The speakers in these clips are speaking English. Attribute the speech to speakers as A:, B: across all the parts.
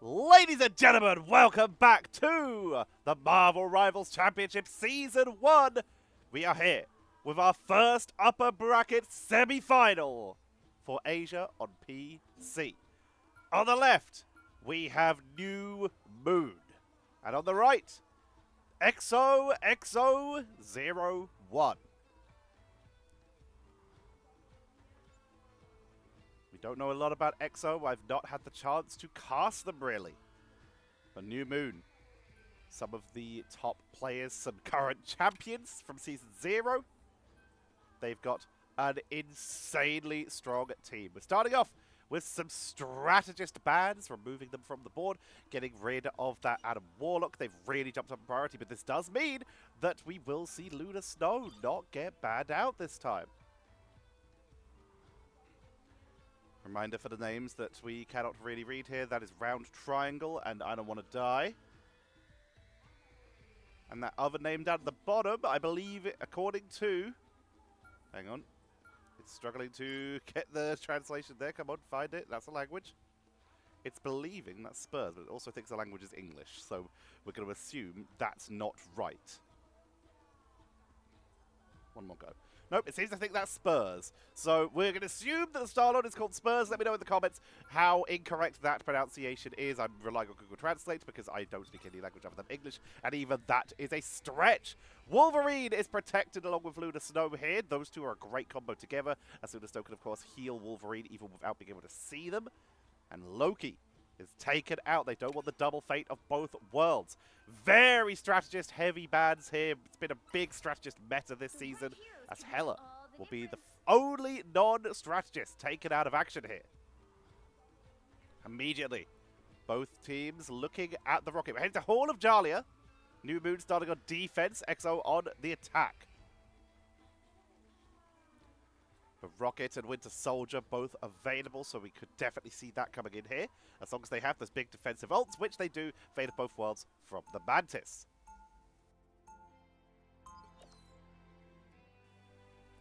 A: Ladies and gentlemen, welcome back to the Marvel Rivals Championship Season 1. We are here with our first upper bracket semi-final for Asia on PC. On the left, we have New Moon. And on the right, XOXO01. Don't know a lot about EXO. I've not had the chance to cast them really. But New Moon, some of the top players, some current champions from Season 0. They've got an insanely strong team. We're starting off with some strategist bans, removing them from the board, getting rid of that Adam Warlock. They've really jumped up in priority, but this does mean that we will see Luna Snow not get banned out this time. Reminder for the names that we cannot really read here. That is Round Triangle and I Don't Want to Die. And that other name down at the bottom, I believe, according to... Hang on. It's struggling to get the translation there. Come on, find it. That's a language. It's believing that's Spurs, but it also thinks the language is English. So we're going to assume that's not right. One more go. Nope, it seems to think that's Spurs. So we're going to assume that the Star-Lord is called Spurs. Let me know in the comments how incorrect that pronunciation is. I'm relying on Google Translate because I don't speak any language other than English. And even that is a stretch. Wolverine is protected along with Luna Snow here. Those two are a great combo together. As Luna Snow can, of course, heal Wolverine even without being able to see them. And Loki is taken out. They don't want the double fate of both worlds. Very strategist-heavy bans here. It's been a big strategist meta this season, as Hela will be the only non-strategist taken out of action here. Immediately, both teams looking at the rocket. We're heading to Hall of Jalia. New Moon starting on defense, EXO on the attack. But Rocket and Winter Soldier both available, so we could definitely see that coming in here. As long as they have those big defensive ults, which they do, fade of both worlds from the Mantis.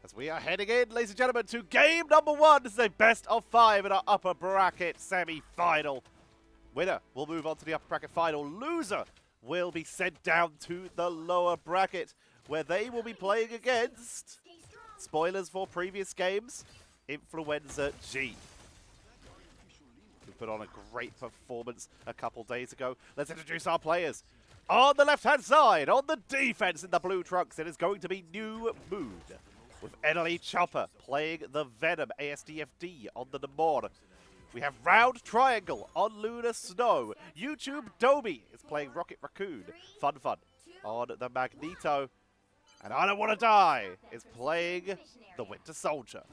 A: As we are heading in, ladies and gentlemen, to game number 1. This is a best of 5 in our upper bracket semi-final. Winner will move on to the upper bracket final. Loser will be sent down to the lower bracket, where they will be playing against... Spoilers for previous games, Influenza G, who put on a great performance a couple days ago. Let's introduce our players. On the left-hand side, on the defense in the blue trunks, it is going to be New Moon, with Enely Chopper playing the Venom ASDFD on the Namor. We have Round Triangle on Luna Snow. YouTube Dobie is playing Rocket Raccoon. Fun on the Magneto. And I Don't Want to Die is playing the Winter Soldier.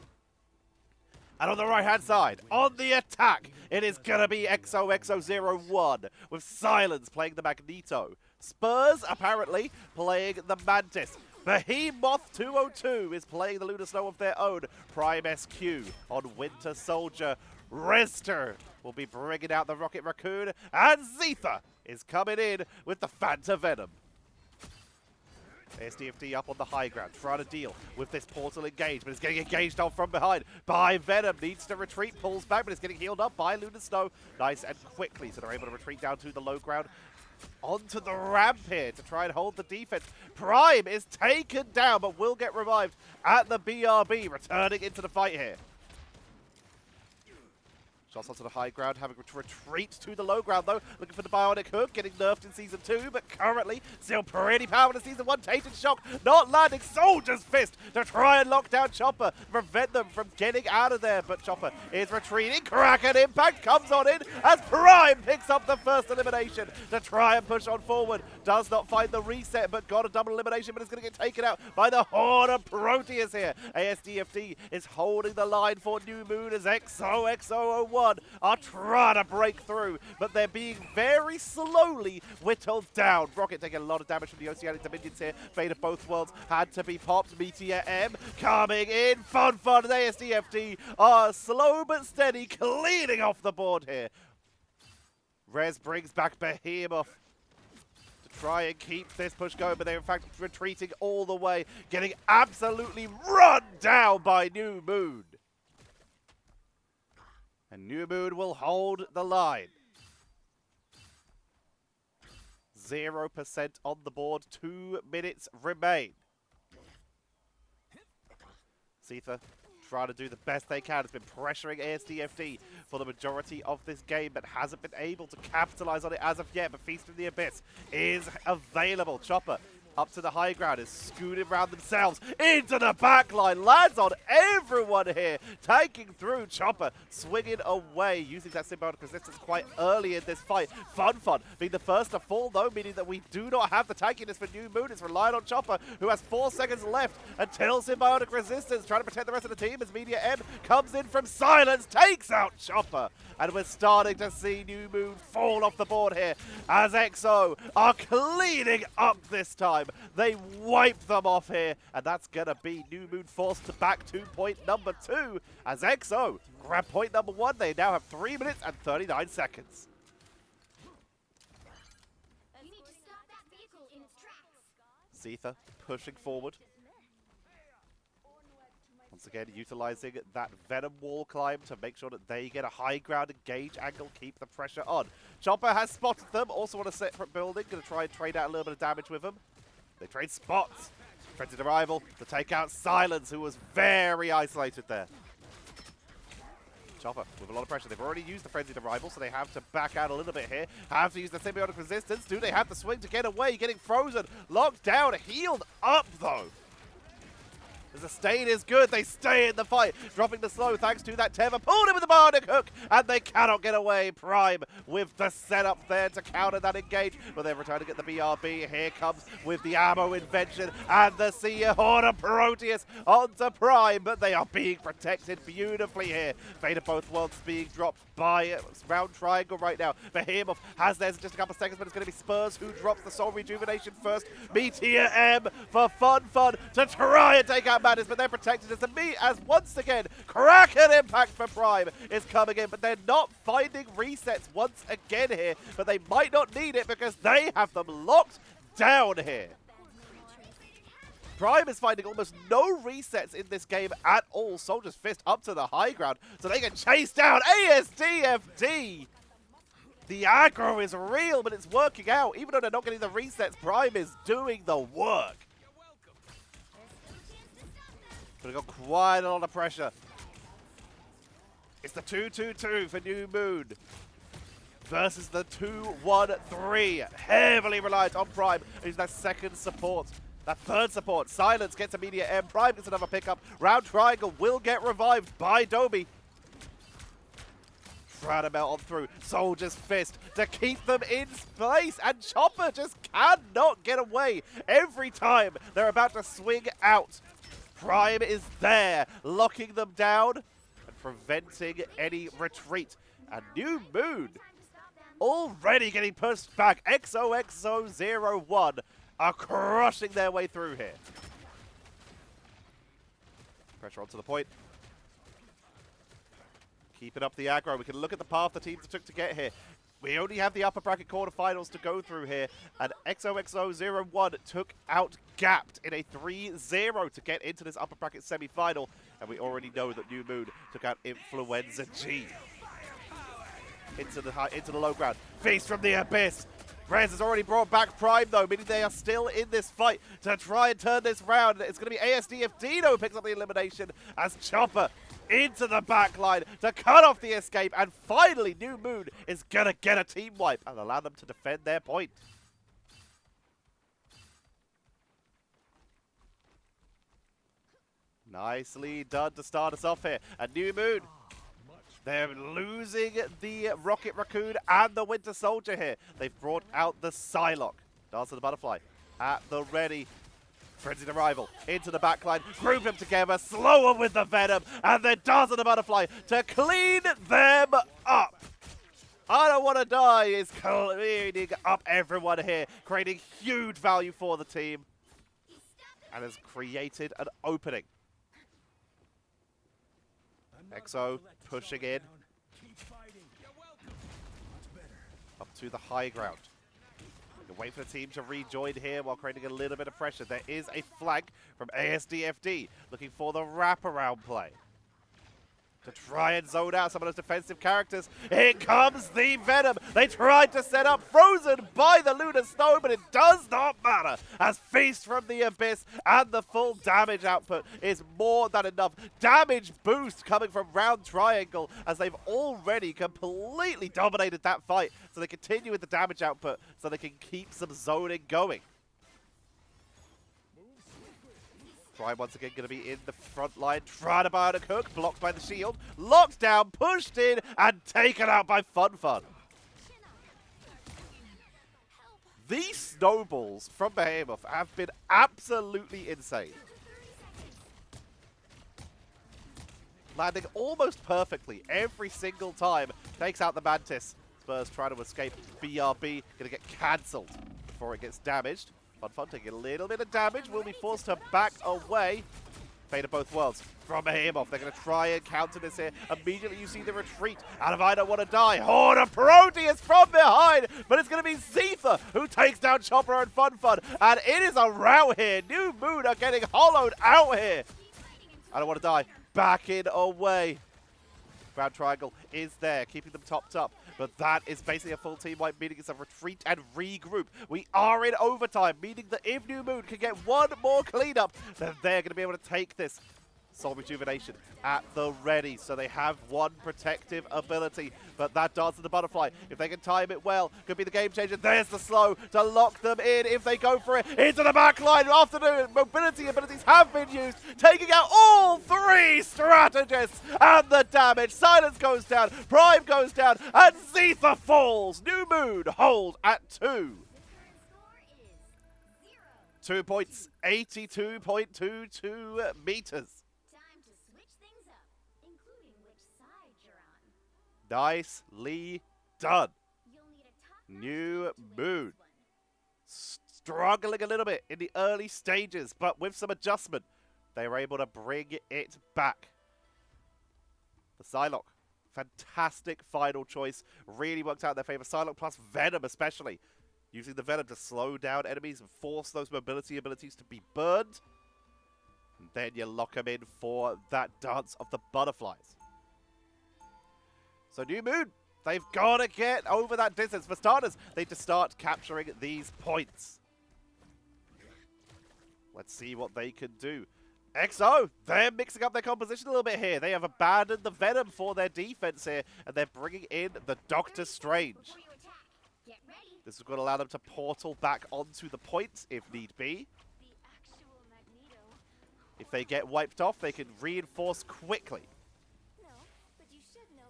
A: And on the right-hand side, on the attack, it is going to be XOXO01 with Silence playing the Magneto. Spurs, apparently, playing the Mantis. Behemoth 202 is playing the Luna Snow of their own. Prime SQ on Winter Soldier. Rester will be bringing out the Rocket Raccoon. And Zetha is coming in with the Phanta Venom. SDFD up on the high ground, trying to deal with this portal engage, but it's getting engaged on from behind by Venom. Needs to retreat, pulls back, but it's getting healed up by Luna Snow. Nice and quickly, so they're able to retreat down to the low ground. Onto the ramp here to try and hold the defense. Prime is taken down, but will get revived at the BRB, returning into the fight here. Shots onto the high ground, having to retreat to the low ground though. Looking for the bionic hook, getting nerfed in Season 2, but currently still pretty powerful in Season 1. Tainted Shock not landing. Soldier's Fist to try and lock down Chopper, prevent them from getting out of there. But Chopper is retreating. Kraken Impact comes on in as Prime picks up the first elimination to try and push on forward. Does not find the reset, but got a double elimination, but it's going to get taken out by the Horde of Proteus here. ASDFD is holding the line for New Moon as XOXO01 are trying to break through, but they're being very slowly whittled down. Rocket taking a lot of damage from the Oceanic Dominions here. Fate of both worlds had to be popped. Meteor M coming in. Fun. ASDFD are slow but steady, cleaning off the board here. Rez brings back Behemoth to try and keep this push going, but they're in fact retreating all the way, getting absolutely run down by New Moon. And New Moon will hold the line. 0% on the board. 2 minutes remain. Seether trying to do the best they can. Has been pressuring ASDFD for the majority of this game, but hasn't been able to capitalize on it as of yet. But Feast from the Abyss is available. Chopper up to the high ground, is scooting around themselves into the back line, lands on everyone here, taking through. Chopper swinging away, using that symbiotic resistance quite early in this fight. Fun being the first to fall though, meaning that we do not have the tankiness for New Moon. It's relying on Chopper, who has 4 seconds left until symbiotic resistance, trying to protect the rest of the team as Media M comes in from silence, takes out Chopper. And we're starting to see New Moon fall off the board here as XO are cleaning up this time. They wipe them off here, and that's going to be New Moon forced to back to point number 2 as XO grab point number 1. They now have 3 minutes and 39 seconds. Seether pushing forward. Once again, utilizing that Venom wall climb to make sure that they get a high ground engage angle, keep the pressure on. Chopper has spotted them, also on a separate building, going to try and trade out a little bit of damage with them. They trade spots. Frenzied Arrival to take out Silence, who was very isolated there. Chopper with a lot of pressure. They've already used the Frenzied Arrival, so they have to back out a little bit here. Have to use the Symbiotic Resistance. Do they have the swing to get away? Getting frozen, locked down, healed up though. The sustain is good. They stay in the fight. Dropping the slow thanks to that Tether. Pulled him with the Bardic Hook. And they cannot get away. Prime with the setup there to counter that engage. But they're trying to get the BRB. Here comes with the ammo invention. And the Seer Horde of Proteus onto Prime. But they are being protected beautifully here. Fate of both worlds being dropped by Round Triangle right now. Behemoth has theirs in just a couple of seconds, but it's going to be Spurs who drops the Soul Rejuvenation first. Meteor M for fun to try and take out Madness, but they're protected as once again, Kraken Impact for Prime is coming in, but they're not finding resets once again here, but they might not need it because they have them locked down here. Prime is finding almost no resets in this game at all. Soldier's Fist up to the high ground so they can chase down ASDFD. The aggro is real, but it's working out. Even though they're not getting the resets, Prime is doing the work. But they've got quite a lot of pressure. It's the 2-2-2 for New Moon versus the 2-1-3. Heavily reliant on Prime. Who's that second support. That third support. Silence gets a Media M. Prime gets another pickup. Round Triangle will get revived by Doby. Trying to melt on through. Soldier's Fist to keep them in place. And Chopper just cannot get away. Every time they're about to swing out, Prime is there, locking them down and preventing any retreat. And New Moon already getting pushed back. XOXO01 are crushing their way through here. Pressure onto the point. Keeping up the aggro. We can look at the path the teams took to get here. We only have the upper bracket quarterfinals to go through here, and XOXO01 took out Gapped in a 3-0 to get into this upper bracket semi-final, and we already know that New Moon took out Influenza G. Into the low ground. Feast from the Abyss. Rez has already brought back Prime, though, meaning they are still in this fight to try and turn this round. It's going to be ASDFD who picks up the elimination as Chopper into the back line to cut off the escape. And finally, New Moon is going to get a team wipe and allow them to defend their point. Nicely done to start us off here. And New Moon, they're losing the Rocket Raccoon and the Winter Soldier here. They've brought out the Psylocke. Dance of the Butterfly at the ready. Frenzied Arrival into the backline. Group them together. Slow them with the Venom. And then Dance of the Butterfly to clean them up. I Don't Want to Die is cleaning up everyone here. Creating huge value for the team. And has created an opening. XO pushing in up to the high ground. Wait for the team to rejoin here while creating a little bit of pressure. There is a flank from ASDFD looking for the wraparound play. to try and zone out some of those defensive characters. Here comes the Venom. They tried to set up, frozen by the Lunar Stone, but it does not matter, as Feast from the Abyss and the full damage output is more than enough. Damage boost coming from Round Triangle, as they've already completely dominated that fight. So they continue with the damage output so they can keep some zoning going. Prime once again going to be in the front line, trying to buy a hook, blocked by the shield, locked down, pushed in, and taken out by Fun. These snowballs from Behemoth have been absolutely insane. Landing almost perfectly every single time, takes out the Mantis. Spurs trying to escape, BRB going to get cancelled before it gets damaged. Fun taking a little bit of damage, will be forced to back away. Fate of both worlds from Behemoth. They're going to try and counter this here. Immediately you see the retreat out of I Don't Want to Die. Horde of Proteus from behind, but it's going to be Zetha who takes down Chopper and Fun. And it is a rout here. New Moon are getting hollowed out here. I Don't Want to Die. Backing away. Round Triangle is there, keeping them topped up. But that is basically a full team wipe, meaning it's a retreat and regroup. We are in overtime, meaning that if New Moon can get one more cleanup, then they're going to be able to take this. Soul Rejuvenation at the ready, so they have one protective ability. But that Dance of the Butterfly, if they can time it well, could be the game changer. There's the slow to lock them in if they go for it. Into the back line after the mobility abilities have been used, taking out all three strategists. And the damage, Silence goes down, Prime goes down, and Zetha falls. New Moon hold at 2. 2 points, 82.22 meters. Nicely done. New Moon. Struggling a little bit in the early stages, but with some adjustment, they were able to bring it back. The Psylocke. Fantastic final choice. Really worked out in their favor. Psylocke plus Venom especially. Using the Venom to slow down enemies and force those mobility abilities to be burned. And then you lock them in for that Dance of the Butterflies. So New Moon, they've got to get over that distance. For starters, they need to start capturing these points. Let's see what they can do. XO, they're mixing up their composition a little bit here. They have abandoned the Venom for their defense here, and they're bringing in the Doctor Strange. This is going to allow them to portal back onto the points if need be. If they get wiped off, they can reinforce quickly.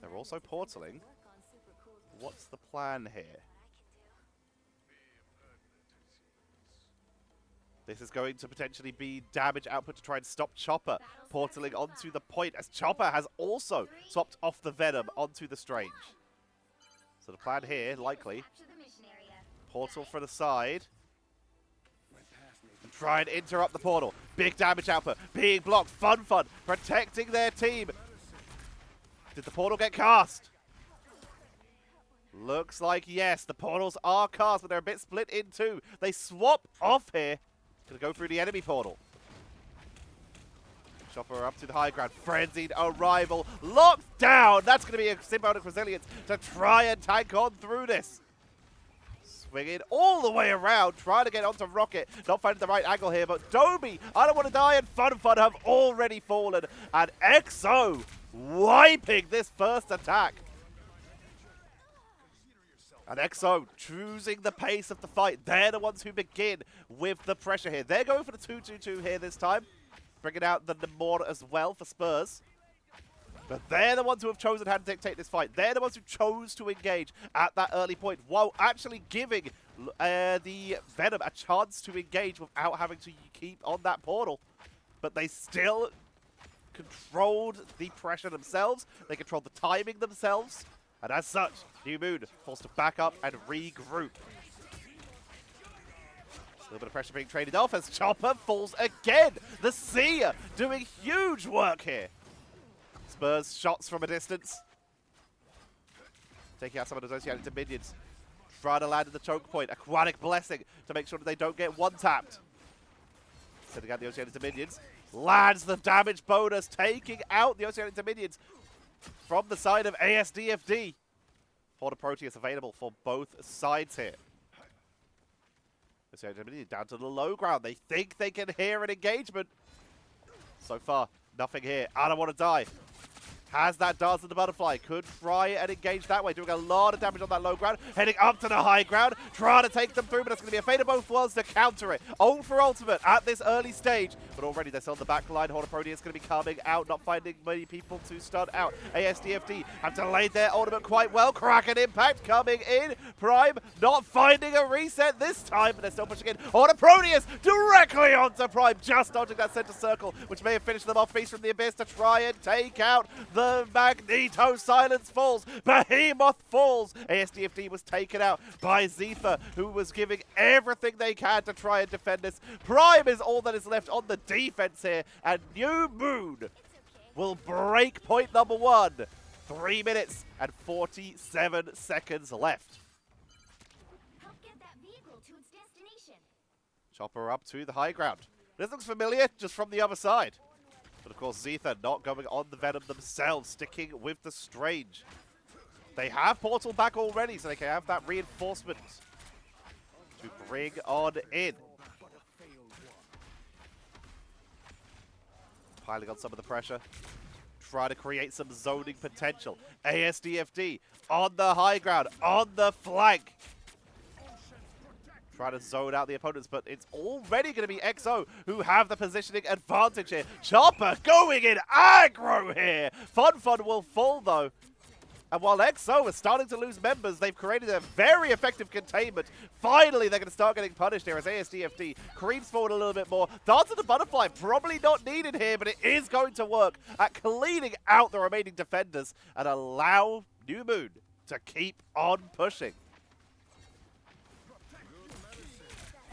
A: They're also portaling. What's the plan here? This is going to potentially be damage output to try and stop Chopper portaling onto the point, as Chopper has also swapped off the Venom onto the Strange. So the plan here, likely, portal for the side. And try and interrupt the portal. Big damage output, being blocked, Fun, protecting their team. Did the portal get cast? Looks like yes, the portals are cast, but they're a bit split in two. They swap off here. Gonna go through the enemy portal. Chopper up to the high ground. Frenzied arrival. Locked down. That's gonna be a Symbiotic Resilience to try and tank on through this. Swinging all the way around, trying to get onto Rocket. Not finding the right angle here, but Dobie, I Don't Want to Die, and Fun have already fallen. And XO wiping this first attack. And XO choosing the pace of the fight. They're the ones who begin with the pressure here. They're going for the 2-2-2 here this time. Bringing out the Namor as well for Spurs. But they're the ones who have chosen how to dictate this fight. They're the ones who chose to engage at that early point, while actually giving the Venom a chance to engage without having to keep on that portal. But they still controlled the pressure themselves. They controlled the timing themselves. And as such, New Moon forced to back up and regroup. A little bit of pressure being traded off as Chopper falls again. The Seer doing huge work here. Spurs shots from a distance. Taking out some of those Oceanic minions. Trying to land at the choke point. Aquatic Blessing to make sure that they don't get one-tapped. Sending out the Oceanic minions. Lands the damage bonus, taking out the Oceanic minions. from the side of ASDFD. Horde of Proteus available for both sides here. So down to the low ground. They think they can hear an engagement. So far, nothing here. I don't want to die. Has that Dance of the Butterfly. Could try and engage that way. Doing a lot of damage on that low ground. Heading up to the high ground. Trying to take them through, but it's going to be a fate of both worlds to counter it. Ult for ultimate at this early stage. But already they're still on the back line. Horde of Proteus going to be coming out. Not finding many people to stun out. ASDFD have delayed their ultimate quite well. Kraken Impact coming in. Prime not finding a reset this time. But they're still pushing in. Horde of Proteus directly onto Prime. Just dodging that center circle. Which may have finished them off. Beast from the Abyss to try and take out the Magneto. Silence falls. Behemoth falls. ASDFD was taken out by Zetha, who was giving everything they can to try and defend this. Prime is all that is left on the defense here, and New Moon will break point number 1. 3 minutes and 47 seconds left.
B: Help get that vehicle to its destination.
A: Chopper up to the high ground. This looks familiar, just from the other side. But of course, Zetha not going on the Venom themselves, sticking with the Strange. They have Portal back already, so they can have that reinforcement to bring on in. Piling on some of the pressure. Try to create some zoning potential. ASDFD on the high ground, on the flank. Try to zone out the opponents, but it's already going to be XO who have the positioning advantage here. Chopper going in aggro here. Fun will fall, though. And while XO is starting to lose members, they've created a very effective containment. Finally, they're going to start getting punished here as ASDFD creeps forward a little bit more. Dance of the Butterfly, probably not needed here, but it is going to work at cleaning out the remaining defenders and allow New Moon to keep on pushing.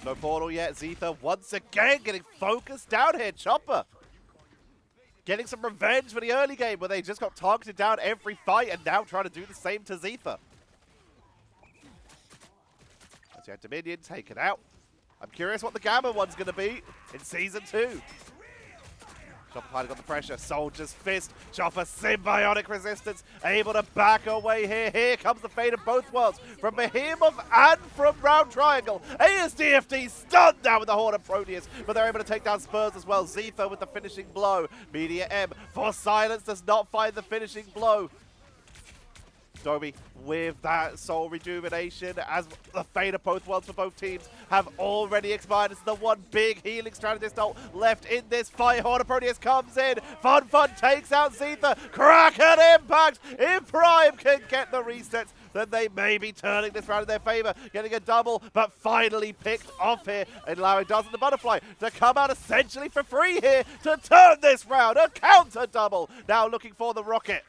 A: No portal yet. Zetha once again getting focused down here. Chopper getting some revenge for the early game where they just got targeted down every fight and now trying to do the same to Zetha. As you had Dominion taken out. I'm curious what the Gamma one's going to be in Season 2. Chopper piling on the pressure. Soldier's Fist. Chopper Symbiotic Resistance. Able to back away here. Here comes the fate of both worlds. From Behemoth and from Round Triangle. ASDFD stunned down with the Horde of Proteus. But they're able to take down Spurs as well. Zetha with the finishing blow. Media M for Silence does not find the finishing blow. Dobby with that soul rejuvenation as the fate of both worlds for both teams have already expired. It's the one big healing strategist ult left in this fight. Horde of Proteus comes in. Fun takes out Zetha. Kraken Impact. If Prime can get the resets, then they may be turning this round in their favor. Getting a double, but finally picked off here. And allowing Dance of the Butterfly to come out essentially for free here to turn this round. A counter double. Now looking for the Rocket,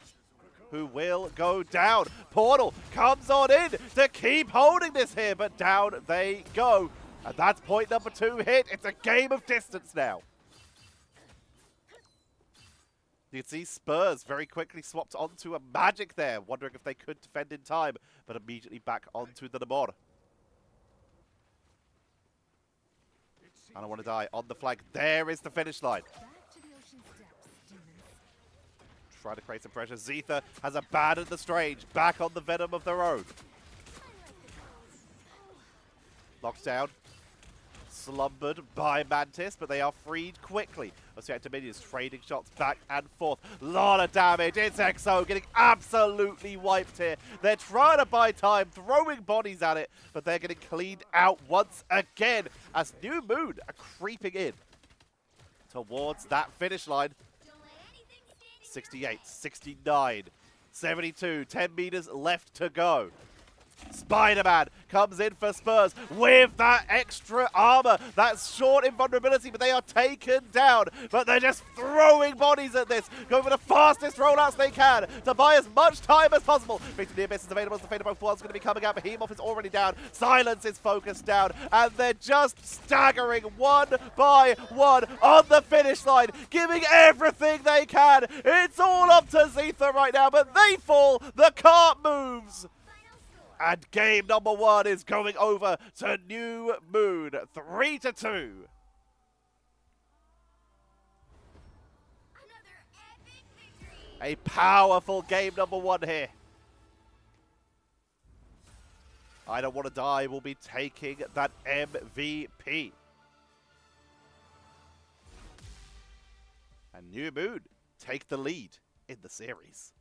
A: who will go down. Portal comes on in to keep holding this here, but down they go. And that's point number 2 hit. It's a game of distance now. You can see Spurs very quickly swapped onto a Magic there, wondering if they could defend in time, but immediately back onto the Namor. I don't want to die on the flank. There is the finish line. Try to create some pressure. Zetha has abandoned the Strange. Back on the Venom of their own. Locked down. Slumbered by Mantis, but they are freed quickly. Dominions trading shots back and forth. Lot of damage. It's XO getting absolutely wiped here. They're trying to buy time, throwing bodies at it, but they're getting cleaned out once again as New Moon are creeping in towards that finish line. 68, 69, 72, 10 meters left to go. Spider-Man comes in for Spurs with that extra armor. That's short invulnerability, but they are taken down. But they're just throwing bodies at this, going for the fastest rollouts they can to buy as much time as possible. Victor the Abyss is available as the fate of both worlds is going to be coming out. Behemoth is already down. Silence is focused down. And they're just staggering one by one on the finish line, giving everything they can. It's all up to Zetha right now, but they fall. The cart moves. And game number 1 is going over to New Moon, 3-2. A powerful game number 1 here. I Don't Want to Die will be taking that MVP. And New Moon take the lead in the series.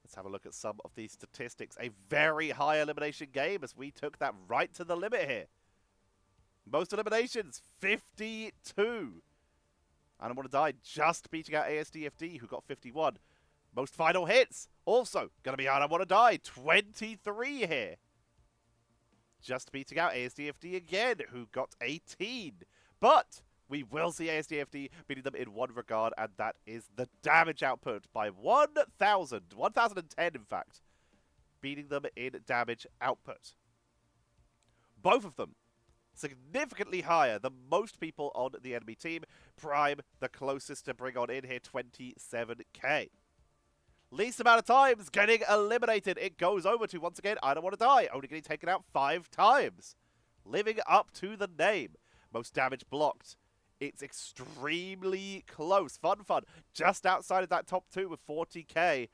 A: Let's have a look at some of these statistics. A very high elimination game as we took that right to the limit here. Most eliminations, 52. I Don't Want to Die just beating out ASDFD, who got 51. Most final hits, also going to be I Don't Want to Die, 23 here. Just beating out ASDFD again, who got 18. But we will see ASDFD beating them in one regard, and that is the damage output by 1,000. 1,010, in fact. Beating them in damage output. Both of them significantly higher than most people on the enemy team. Prime, the closest to bring on in here, 27k. Least amount of times getting eliminated. It goes over to, once again, I Don't Want to Die. Only getting taken out 5 times. Living up to the name. Most damage blocked. It's extremely close. Fun. Just outside of that top 2 with 40k.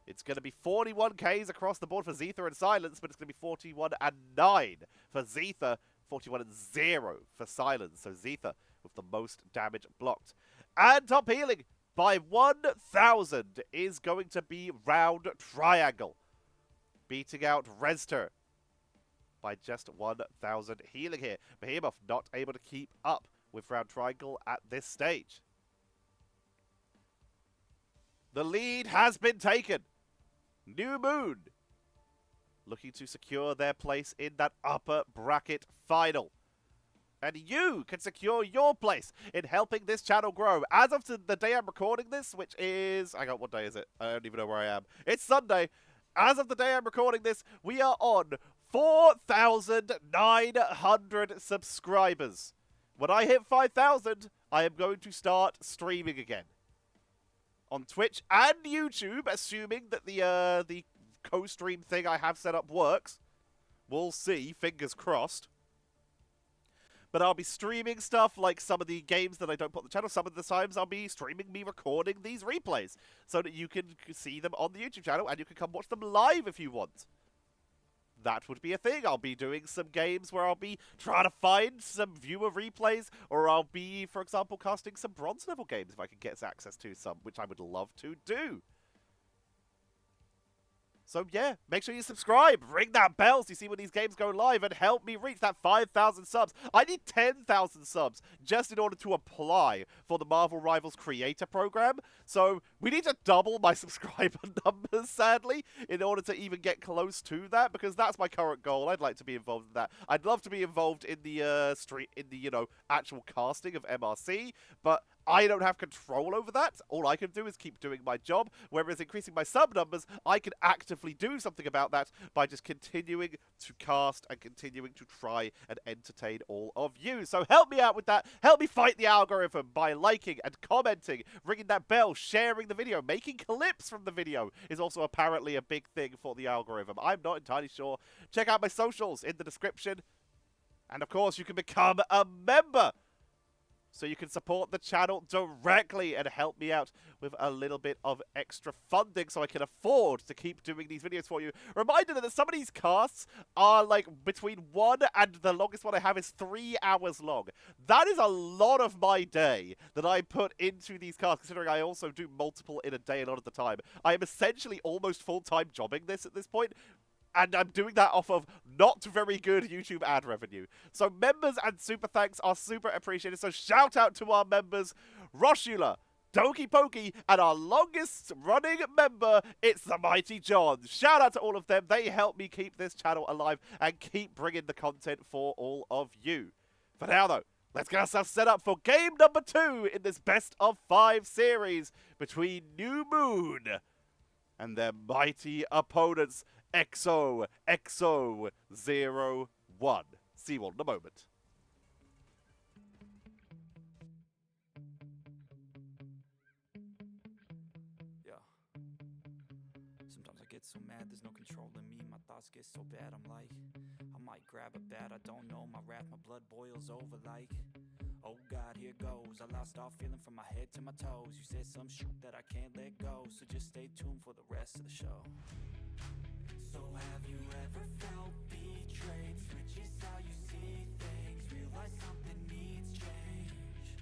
A: It's going to be 41Ks across the board for Zetha and Silence, but it's going to be 41 and 9 for Zetha, 41 and 0 for Silence. So Zetha with the most damage blocked. And top healing by 1,000 is going to be Round Triangle, beating out Rezter by just 1,000 healing here. Behemoth not able to keep up with Round Triangle at this stage. The lead has been taken. New Moon looking to secure their place in that upper bracket final. And you can secure your place in helping this channel grow. As of the day I'm recording this, which is... hang on, what day is it? I don't even know where I am. It's Sunday. As of the day I'm recording this, we are on 4,900 subscribers. When I hit 5,000, I am going to start streaming again. On Twitch and YouTube, assuming that the co-stream thing I have set up works. We'll see, fingers crossed. But I'll be streaming stuff like some of the games that I don't put on the channel. Some of the times I'll be streaming me recording these replays so that you can see them on the YouTube channel and you can come watch them live if you want. That would be a thing. I'll be doing some games where I'll be trying to find some viewer replays, or I'll be, for example, casting some bronze level games if I can get access to some, which I would love to do. So yeah, make sure you subscribe, ring that bell so you see when these games go live, and help me reach that 5,000 subs. I need 10,000 subs just in order to apply for the Marvel Rivals Creator Program. So we need to double my subscriber numbers, sadly, in order to even get close to that, because that's my current goal. I'd like to be involved in that. I'd love to be involved in the actual casting of MRC, but I don't have control over that. All I can do is keep doing my job, whereas increasing my sub numbers, I can actively do something about that by just continuing to cast and continuing to try and entertain all of you. So help me out with that. Help me fight the algorithm by liking and commenting, ringing that bell, sharing the video, making clips from the video is also apparently a big thing for the algorithm. I'm not entirely sure. Check out my socials in the description. And of course, you can become a member, so you can support the channel directly and help me out with a little bit of extra funding so I can afford to keep doing these videos for you. Reminder that some of these casts are like between 1 and the longest one I have is 3 hours long. That is a lot of my day that I put into these casts, considering I also do multiple in a day a lot of the time. I am essentially almost full-time jobbing this at this point. And I'm doing that off of not very good YouTube ad revenue. So members and super thanks are super appreciated. So shout out to our members, Roshula, Doki Pokey, and our longest running member, it's the Mighty John. Shout out to all of them. They help me keep this channel alive and keep bringing the content for all of you. For now though, let's get ourselves set up for game number 2 in this best of 5 series between New Moon and their mighty opponents, XOXO01. See you all in a moment.
C: Yeah. Sometimes I get so mad, there's no control in me. My thoughts get so bad, I'm like, I might grab a bat, I don't know. My wrath, my blood boils over like, Oh God, here goes. I lost all feeling from my head to my toes. You said some shit that I can't let go, so just stay tuned for the rest of the show. So have you ever felt betrayed? Switches how you see things. Realize something needs change.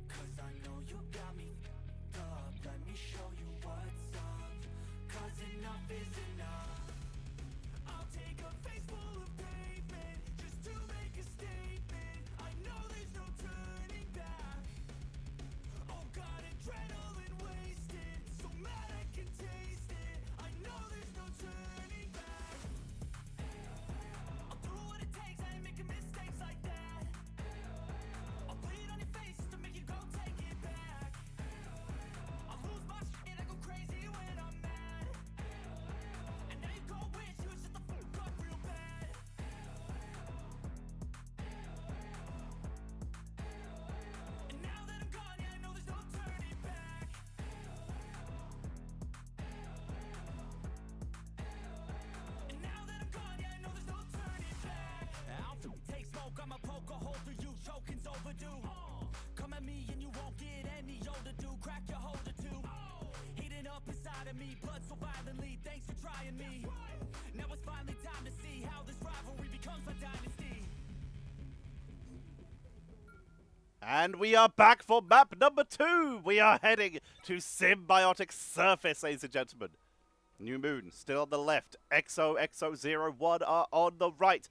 C: Cause I know you got me f***ed up. Let me show you what's up. Cause enough is enough. I'll take a face full of pavement just to make a statement. I know there's no turning back. Oh God, adrenaline wasted. So mad I can taste it. I know there's no turning back. I'll do what it takes, I ain't making mistakes like that. I'll bleed on your face to make you go take it back. I'll lose my shit, I go crazy when I'm mad. And now you go wish you would shut the fuck up real bad. And now that I'm gone, yeah, I know there's no turning back. And now that I'm gone, yeah, I know there's no turning back. I'll take smoke, I'ma poke a hole through you, choking's overdue. Come at me and you won't get any older, dude. Crack your holder too. Heating up inside of me, blood so violently. Thanks for trying me. Now it's finally time to see how this rivalry becomes a dynasty.
A: And we are back for map number 2. We are heading to Symbiotic Surface, ladies and gentlemen. New Moon still on the left. XOXO01 are on the right.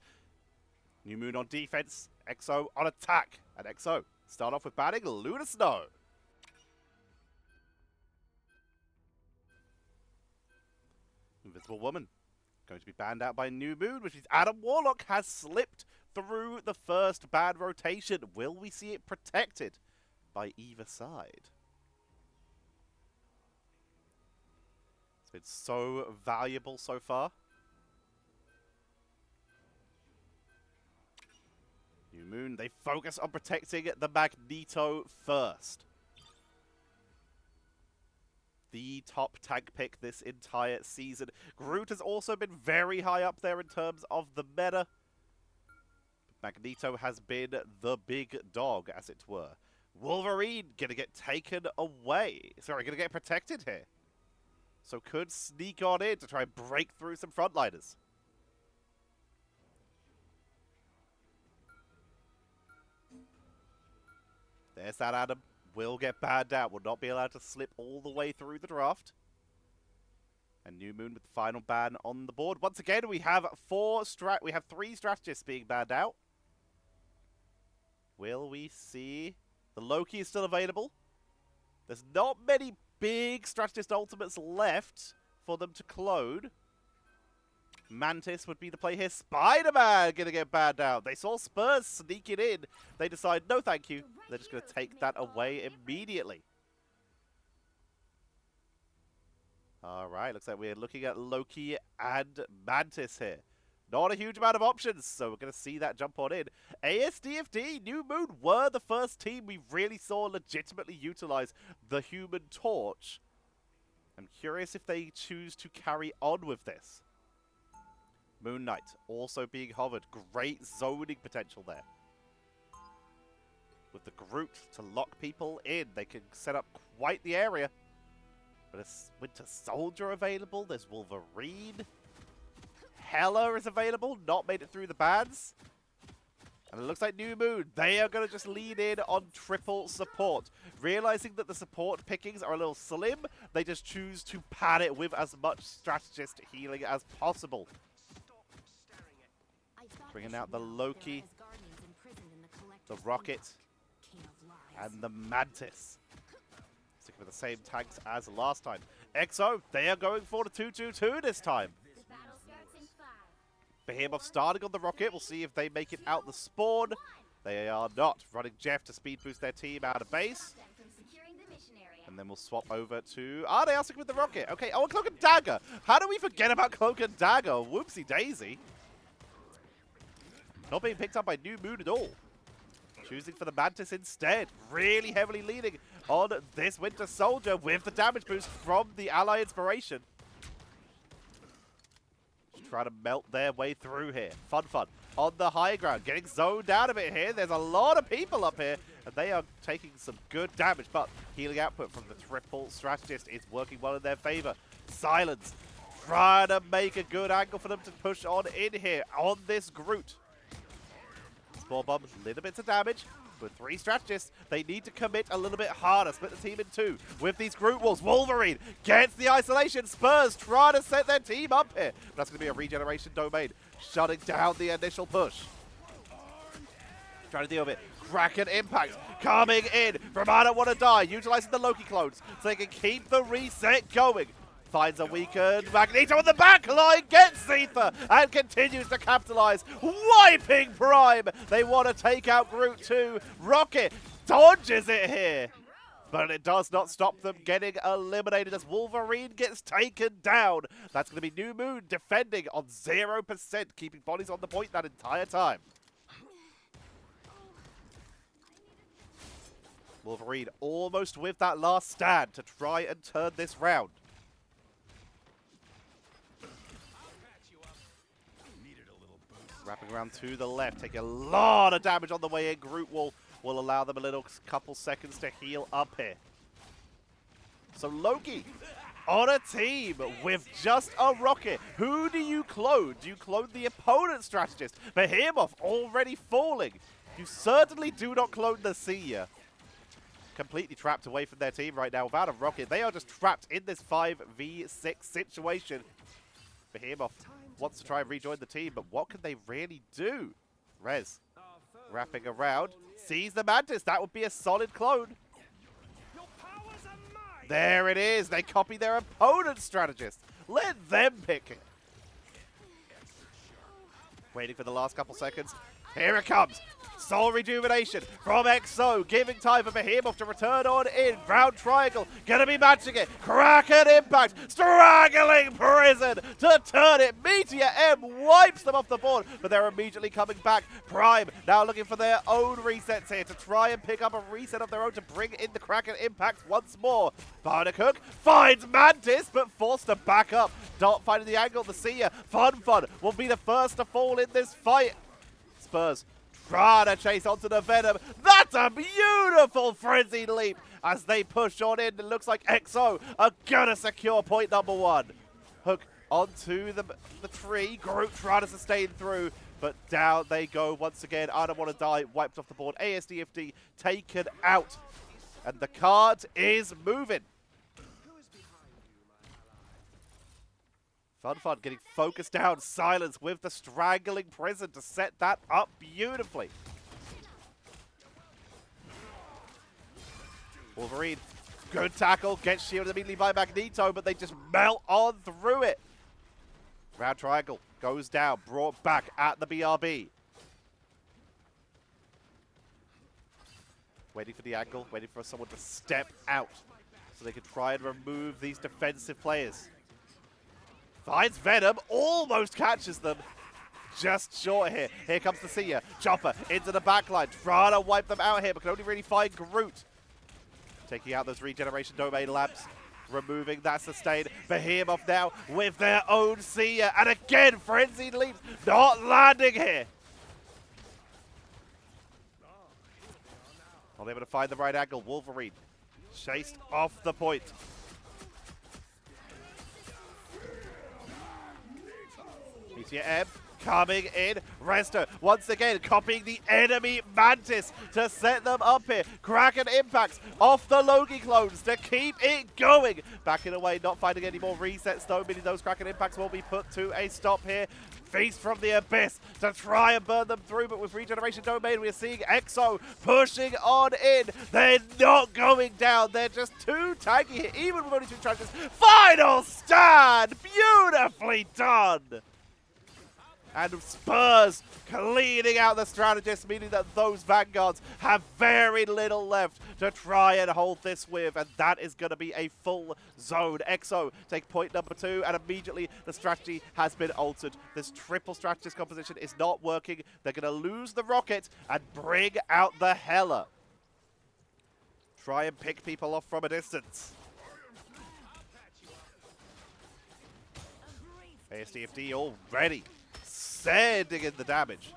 A: New Moon on defense. XO on attack. And XO start off with banning Lunar Snow. Invisible Woman going to be banned out by New Moon, which means Adam Warlock has slipped through the first ban rotation. Will we see it protected by either side? It's been so valuable so far. New Moon, they focus on protecting the Magneto first. The top tank pick this entire season. Groot has also been very high up there in terms of the meta. Magneto has been the big dog, as it were. Wolverine gonna get taken away. Sorry, gonna get protected here. So could sneak on in to try and break through some frontliners. There's that Adam. Will get banned out. Will not be allowed to slip all the way through the draft. And New Moon with the final ban on the board. Once again, we have three strategists being banned out. Will we see? The Loki is still available. There's not many big strategist ultimates left for them to clone. Mantis would be the play here. Spider-Man gonna get banned out. They saw Spurs sneaking in. They decide, no thank you. They're just gonna take that away immediately. Alright, looks like we're looking at Loki and Mantis here. Not a huge amount of options, so we're going to see that jump on in. ASDFD, New Moon were the first team we really saw legitimately utilize the Human Torch. I'm curious if they choose to carry on with this. Moon Knight also being hovered. Great zoning potential there. With the Groot to lock people in, they can set up quite the area. But there's Winter Soldier available. There's Wolverine. Hela is available. Not made it through the bans. And it looks like New Moon, they are going to just lean in on triple support. Realizing that the support pickings are a little slim, they just choose to pad it with as much strategist healing as possible. Bringing out the Loki, the Rocket, and the Mantis. Sticking with the same tanks as last time. XO, they are going for the 2-2-2 this time. Behemoth starting on the Rocket. We'll see if they make it out the spawn. They are not. Running Jeff to speed boost their team out of base. And then we'll swap over to... Ah, they are sticking with the Rocket. Okay, oh, and Cloak and Dagger. How do we forget about Cloak and Dagger? Whoopsie daisy. Not being picked up by New Moon at all. Choosing for the Mantis instead. Really heavily leaning on this Winter Soldier with the damage boost from the Ally Inspiration. Try to melt their way through here. Fun, fun. on the high ground, getting zoned out a bit here. There's a lot of people up here, and they are taking some good damage, but healing output from the triple strategist is working well in their favor. Silence, trying to make a good angle for them to push on in here on this Groot. Spore Bomb, little bits of damage. With 3 strategists, they need to commit a little bit harder. Split the team in 2 with these Groot walls. Wolverine gets the isolation. Spurs trying to set their team up here. But that's going to be a regeneration domain, shutting down the initial push. Trying to deal with it. Kraken Impact coming in from I Don't Want to Die, utilizing the Loki clones so they can keep the reset going. Finds a weakened Magneto on the back line, gets Zetha, and continues to capitalize, wiping Prime. They want to take out Groot too. Rocket dodges it here, but it does not stop them getting eliminated as Wolverine gets taken down. That's going to be New Moon defending on 0%, keeping bodies on the point that entire time. Wolverine almost with that last stand to try and turn this round. Wrapping around to the left, taking a lot of damage on the way in. Groot will allow them a little couple seconds to heal up here. So Loki on a team with just a rocket. Who do you clone? Do you clone the opponent's strategist? Behemoth already falling. You certainly do not clone the Seer. Completely trapped away from their team right now without a rocket. They are just trapped in this 5v6 situation. Behemoth wants to try and rejoin the team, but what can they really do? Rez wrapping around, sees the Mantis. That would be a solid clone. There it is. They copy their opponent's strategist. Let them pick it. Waiting for the last couple seconds. Here it comes. Soul Rejuvenation from XO, giving time for Behemoth to return on in. Round Triangle, gonna be matching it. Kraken Impact, straggling Prison to turn it. Meteor M wipes them off the board, but they're immediately coming back. Prime now looking for their own resets here to try and pick up a reset of their own to bring in the Kraken Impact once more. Barnacook finds Mantis, but forced to back up. Dot finding the angle, the Seer. Fun will be the first to fall in this fight. Spurs trying to chase onto the Venom. That's a beautiful frenzied leap as they push on in. It looks like XO are gonna secure point number 1. Hook onto the tree. Groot trying to sustain through, but down they go once again. I Don't Want to Die wiped off the board. ASDFD taken out, and the card is moving. Fun getting focused down. Silence with the straggling Prison to set that up beautifully. Wolverine, good tackle, gets shielded immediately by Magneto, but they just melt on through it. Round Triangle goes down, brought back at the BRB. Waiting for the angle, waiting for someone to step out so they can try and remove these defensive players. Finds Venom, almost catches them. Just short here. Here comes the Seer. Chopper into the backline, trying to wipe them out here, but can only really find Groot. Taking out those regeneration domain labs, removing that sustain. Behemoth now with their own Seer, and again, frenzied leaps, not landing here. Not able to find the right angle. Wolverine chased off the point. Meteor M coming in. Resto once again copying the enemy Mantis to set them up here. Kraken Impacts off the Loki clones to keep it going. Backing away, not finding any more resets though, meaning those Kraken Impacts will be put to a stop here. Feast from the Abyss to try and burn them through, but with Regeneration Domain, we're seeing XO pushing on in. They're not going down. They're just too tanky here, even with only 2 charges. Final stand! Beautifully done! And Spurs cleaning out the strategists, meaning that those Vanguards have very little left to try and hold this with, and that is going to be a full zone. XO take point number 2, and immediately the strategy has been altered. This triple strategist composition is not working. They're going to lose the rocket and bring out the Hela. Try and pick people off from a distance. ASDFD already sending in the damage.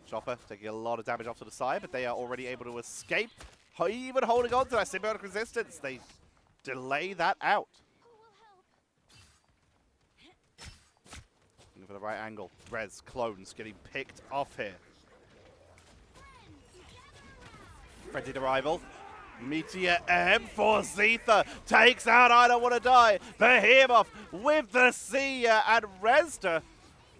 A: Chopper taking a lot of damage off to the side, but they are already able to escape. Even holding on to that symbiotic resistance, they delay that out. Looking for the right angle. Rez, clones getting picked off here. Frenzied arrival. Meteor M for Zetha takes out I Don't Want to Die. Behemoth with the Seer, and Rezda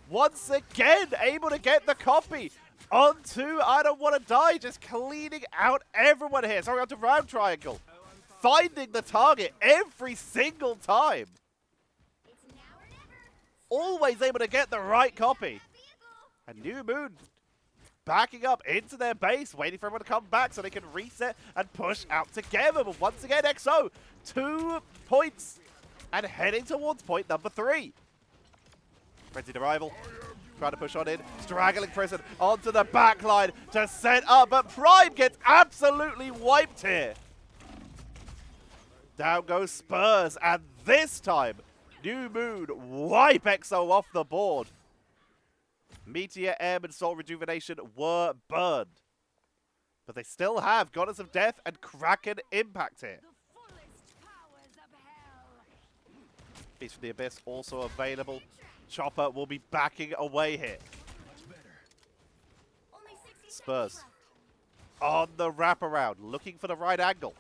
A: once again able to get the copy onto I Don't Want to Die, just cleaning out everyone here. Sorry, onto Round Triangle. Finding the target every single time. Always able to get the right copy. And New Moon backing up into their base, waiting for everyone to come back so they can reset and push out together. But once again, XO, 2 points and heading towards point number 3. Frenzied arrival. Trying to push on in. Straggling Prison onto the back line to set up. But Prime gets absolutely wiped here. Down goes Spurs. And this time, New Moon wipe XO off the board. Meteor M and Soul Rejuvenation were burned. But they still have Goddess of Death and Kraken Impact here. Beast from the Abyss also available. Chopper will be backing away here. Spurs on the wraparound, looking for the right angle.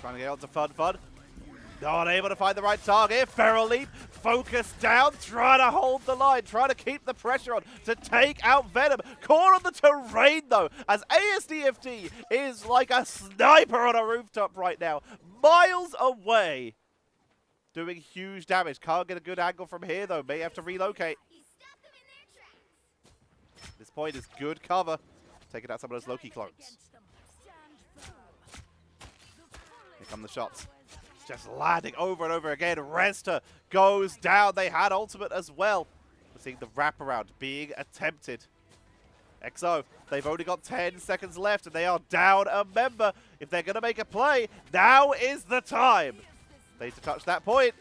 A: Trying to get onto Fun. Not able to find the right target. Feral Leap, focus down, trying to hold the line, trying to keep the pressure on to take out Venom. Caught on the terrain though, as ASDFT is like a sniper on a rooftop right now. Miles away. Doing huge damage. Can't get a good angle from here though. May have to relocate. This point is good cover. Taking out some of those Loki clones. Here come the shots. Just landing over and over again. Resta goes down. They had ultimate as well. We're seeing the wraparound being attempted. XO, they've only got 10 seconds left and they are down a member. If they're going to make a play, now is the time. They need to touch that point.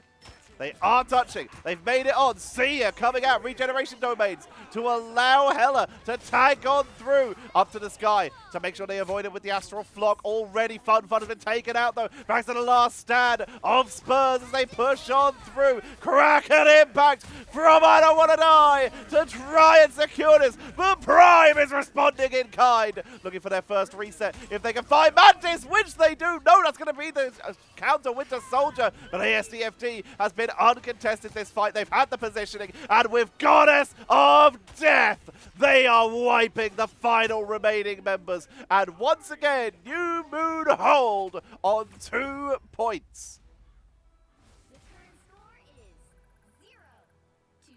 A: They are touching. They've made it on. Seer coming out. Regeneration domains to allow Hela to tag on through up to the sky to make sure they avoid it with the Astral Flock. Already Fun has been taken out though. Back to the last stand of Spurs as they push on through. Kraken Impact from I Don't Want to Die to try and secure this. But Prime is responding in kind. Looking for their first reset. If they can find Mantis, which they do. No, that's going to be the counter Winter Soldier. But ASDFT has been uncontested this fight. They've had the positioning, and with Goddess of Death, they are wiping the final remaining members. And once again, New Moon hold on 2 points.
B: The current score is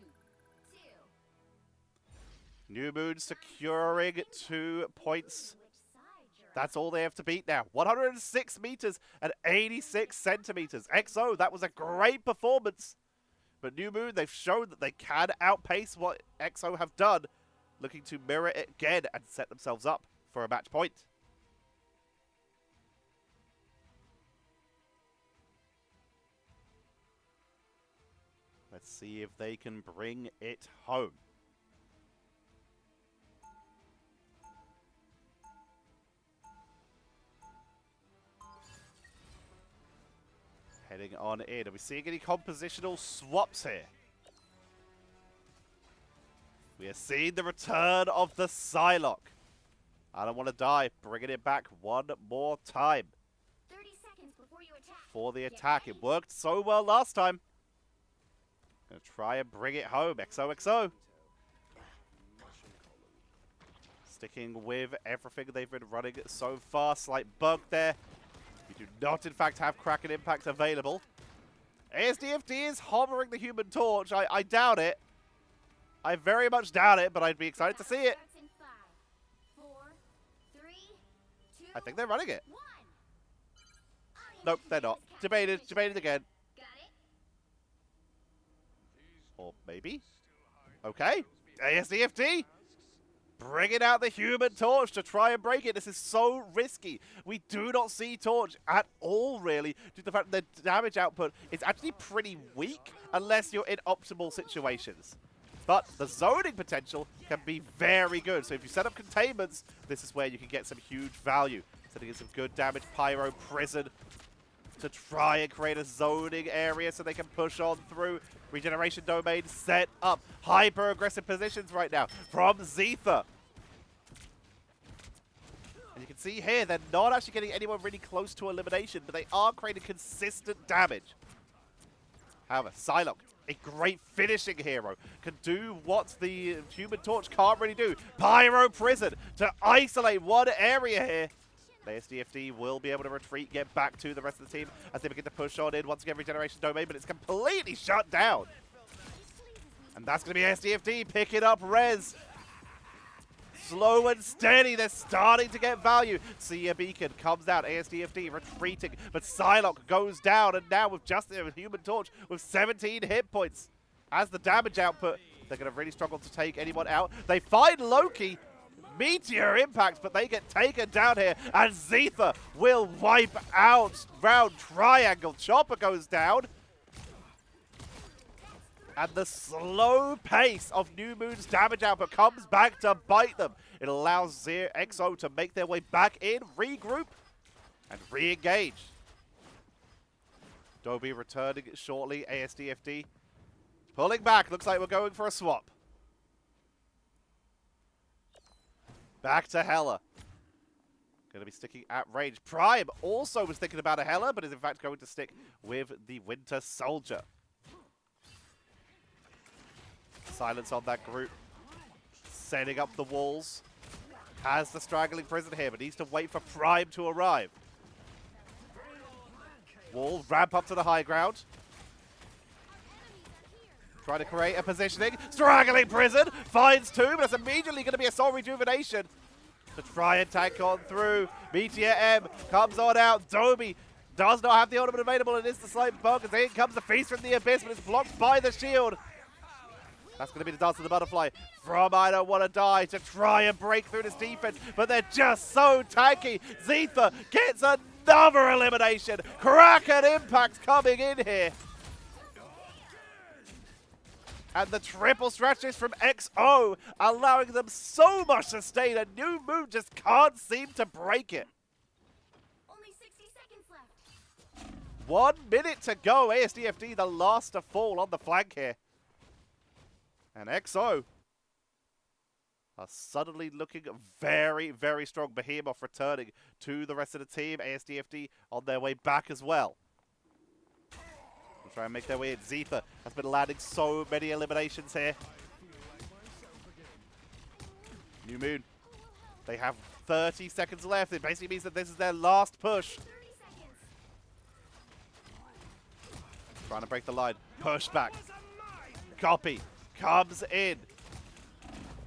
B: 0-2.
A: New Moon securing 2 points. That's all they have to beat now. 106 meters and 86 centimeters. XO, that was a great performance. But New Moon, they've shown that they can outpace what XO have done, looking to mirror it again and set themselves up for a match point. Let's see if they can bring it home. Heading on in. Are we seeing any compositional swaps here? We are seeing the return of the Psylocke. I Don't Want to Die, bringing it back one more time.
B: 30 seconds before you attack.
A: For the attack. It worked so well last time. Gonna try and bring it home. XOXO. Sticking with everything they've been running so far. Slight bug there. We do not, in fact, have Kraken Impact available. ASDFT is hovering the Human Torch. I doubt it. I very much doubt it, but I'd be excited to see it.
B: Starts in 5, 4, 3, 2,
A: I think they're running it.
B: 1.
A: Nope, they're not. Debated again.
B: Got it?
A: Or maybe? Okay. ASDFT bringing out the Human Torch to try and break it. This is so risky. We do not see Torch at all, really, due to the fact that the damage output is actually pretty weak unless you're in optimal situations. But the zoning potential can be very good. So if you set up containments, this is where you can get some huge value. Setting in some good damage, Pyro, Prison, to try and create a zoning area so they can push on through. Regeneration Domain set up. Hyper-aggressive positions right now from Zetha. And you can see here, they're not actually getting anyone really close to elimination, but they are creating consistent damage. However, Psylocke, a great finishing hero, can do what the Human Torch can't really do. Pyro Prison to isolate one area here. The ASDFD will be able to retreat, get back to the rest of the team as they begin to push on in once again Regeneration Domain, but it's completely shut down. And that's going to be ASDFD picking up res. Slow and steady, they're starting to get value. Seer Beacon comes out, ASDFD retreating, but Psylocke goes down, and now with just a Human Torch with 17 hit points. As the damage output, they're going to really struggle to take anyone out. They find Loki, Meteor impact, but they get taken down here, and Zetha will wipe out round triangle. Chopper goes down. And the slow pace of New Moon's damage output comes back to bite them. It allows XO to make their way back in, regroup, and re-engage. Dobie returning shortly, ASDFD pulling back. Looks like we're going for a swap. Back to Hela. Going to be sticking at range. Prime also was thinking about a Hela, but is in fact going to stick with the Winter Soldier. Silence on that group. Setting up the walls. Has the straggling prison here, but needs to wait for Prime to arrive. Wall ramp up to the high ground. Trying to create a positioning. Straggling prison. Finds two, but it's immediately going to be a soul rejuvenation to try and tank on through. Meteor M comes on out. Dobie does not have the ultimate available, and it's the slight bug as in comes the feast from the abyss, but it's blocked by the shield. That's going to be the dance of the butterfly from I Don't Want to Die to try and break through this defense, but they're just so tanky. Zetha gets another elimination. Kraken impact coming in here. And the triple stretches from XO, allowing them so much sustain, and New Moon just can't seem to break it.
B: Only 60 seconds left.
A: 1 minute to go. ASDFD, the last to fall on the flank here. And XO are suddenly looking very, very strong. Behemoth returning to the rest of the team. ASDFD on their way back as well. We'll try and make their way in. Zetha has been landing so many eliminations here. New Moon, they have 30 seconds left. It basically means that this is their last push.
B: 30 seconds.
A: Trying to break the line. Push back. Copy. Comes in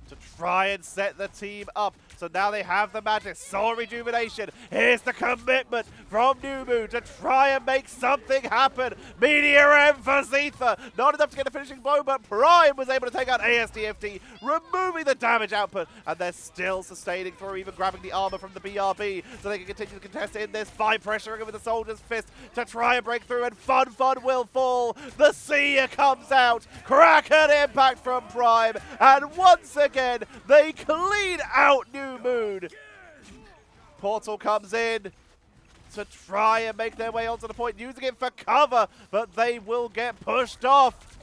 A: to try and set the team up. So now they have the magic. Soul rejuvenation. Here's the commitment from New Moon to try and make something happen. Meteor M for Zetha. Not enough to get a finishing blow, but Prime was able to take out ASDFD, removing the damage output. And they're still sustaining through, even grabbing the armor from the BRB so they can continue to contest in this fight, pressuring it with the Soldier's Fist to try and break through. And Fun will fall. The Seer comes out. Kraken impact from Prime. And once again, they clean out New Moon. Portal comes in to try and make their way onto the point, using it for cover, but they will get pushed off.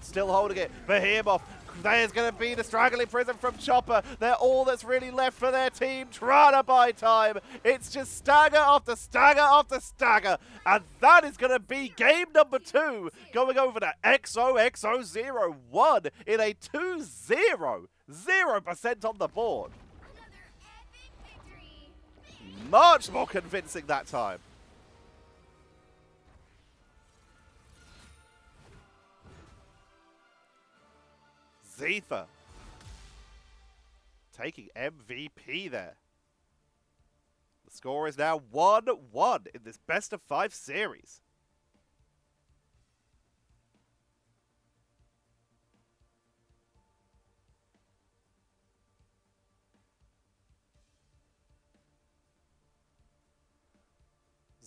A: Still holding it. Behemoth. There's going to be the straggling prison from Chopper. They're all that's really left for their team, trying to buy time. It's just stagger after stagger after stagger. And that is going to be game number 2, going over to XOXO01 in a 2-0. 0% on the board.
B: Another epic victory.
A: Much more convincing that time. Zetha taking MVP there. The score is now 1-1 in this best of 5 series.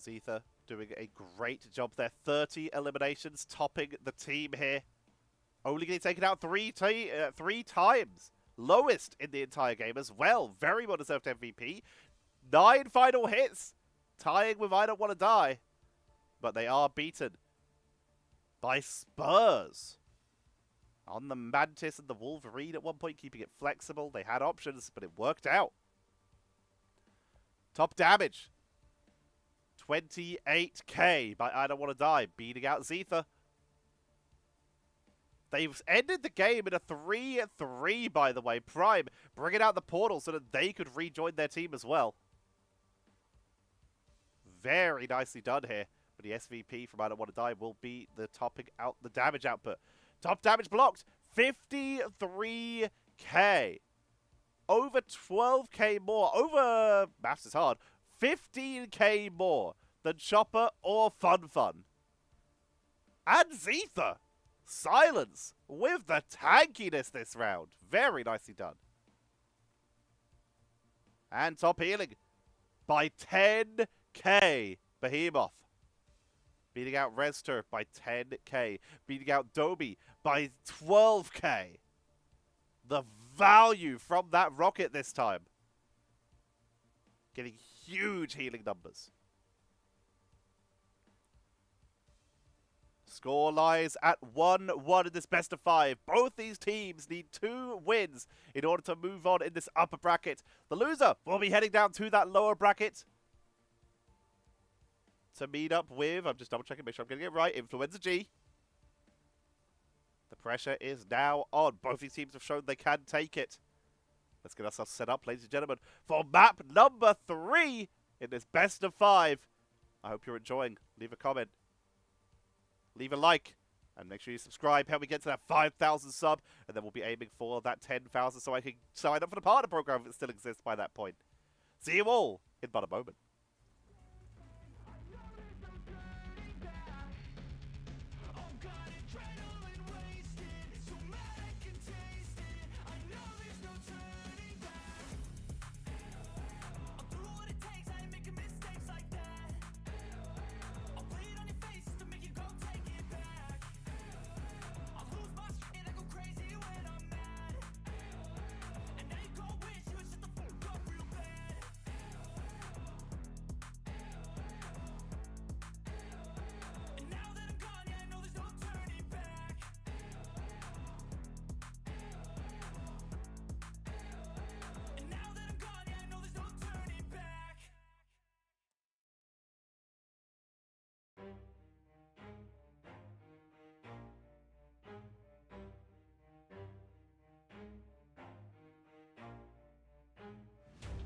A: Zetha doing a great job there. 30 eliminations, topping the team here. Only getting taken out three times. Lowest in the entire game as well. Very well deserved MVP. 9 final hits. Tying with I Don't Want to Die. But they are beaten by Spurs. On the Mantis and the Wolverine at one point, keeping it flexible. They had options, but it worked out. Top damage. 28k by I Don't Want to Die, beating out Zetha. They've ended the game in a 3-3, by the way. Prime bringing out the portal so that they could rejoin their team as well. Very nicely done here. But the SVP from I Don't Want to Die will be the topping out the damage output. Top damage blocked, 53k. Over 12k more. Over, maths is hard, 15k more than Chopper or Fun. And Zetha. Silence with the tankiness this round. Very nicely done. And top healing by 10k. Behemoth. Beating out Restor by 10k. Beating out Dobie by 12k. The value from that rocket this time. Getting huge healing numbers. Score lies at 1-1 in this best of 5. Both these teams need 2 wins in order to move on in this upper bracket. The loser will be heading down to that lower bracket to meet up with, I'm just double checking, make sure I'm getting it right, Influenza G. The pressure is now on. Both these teams have shown they can take it. Let's get ourselves set up, ladies and gentlemen, for map number 3 in this best of 5. I hope you're enjoying. Leave a comment. Leave a like. And make sure you subscribe. Help me get to that 5,000 sub. And then we'll be aiming for that 10,000 so I can sign up for the partner program if it still exists by that point. See you all in but a moment.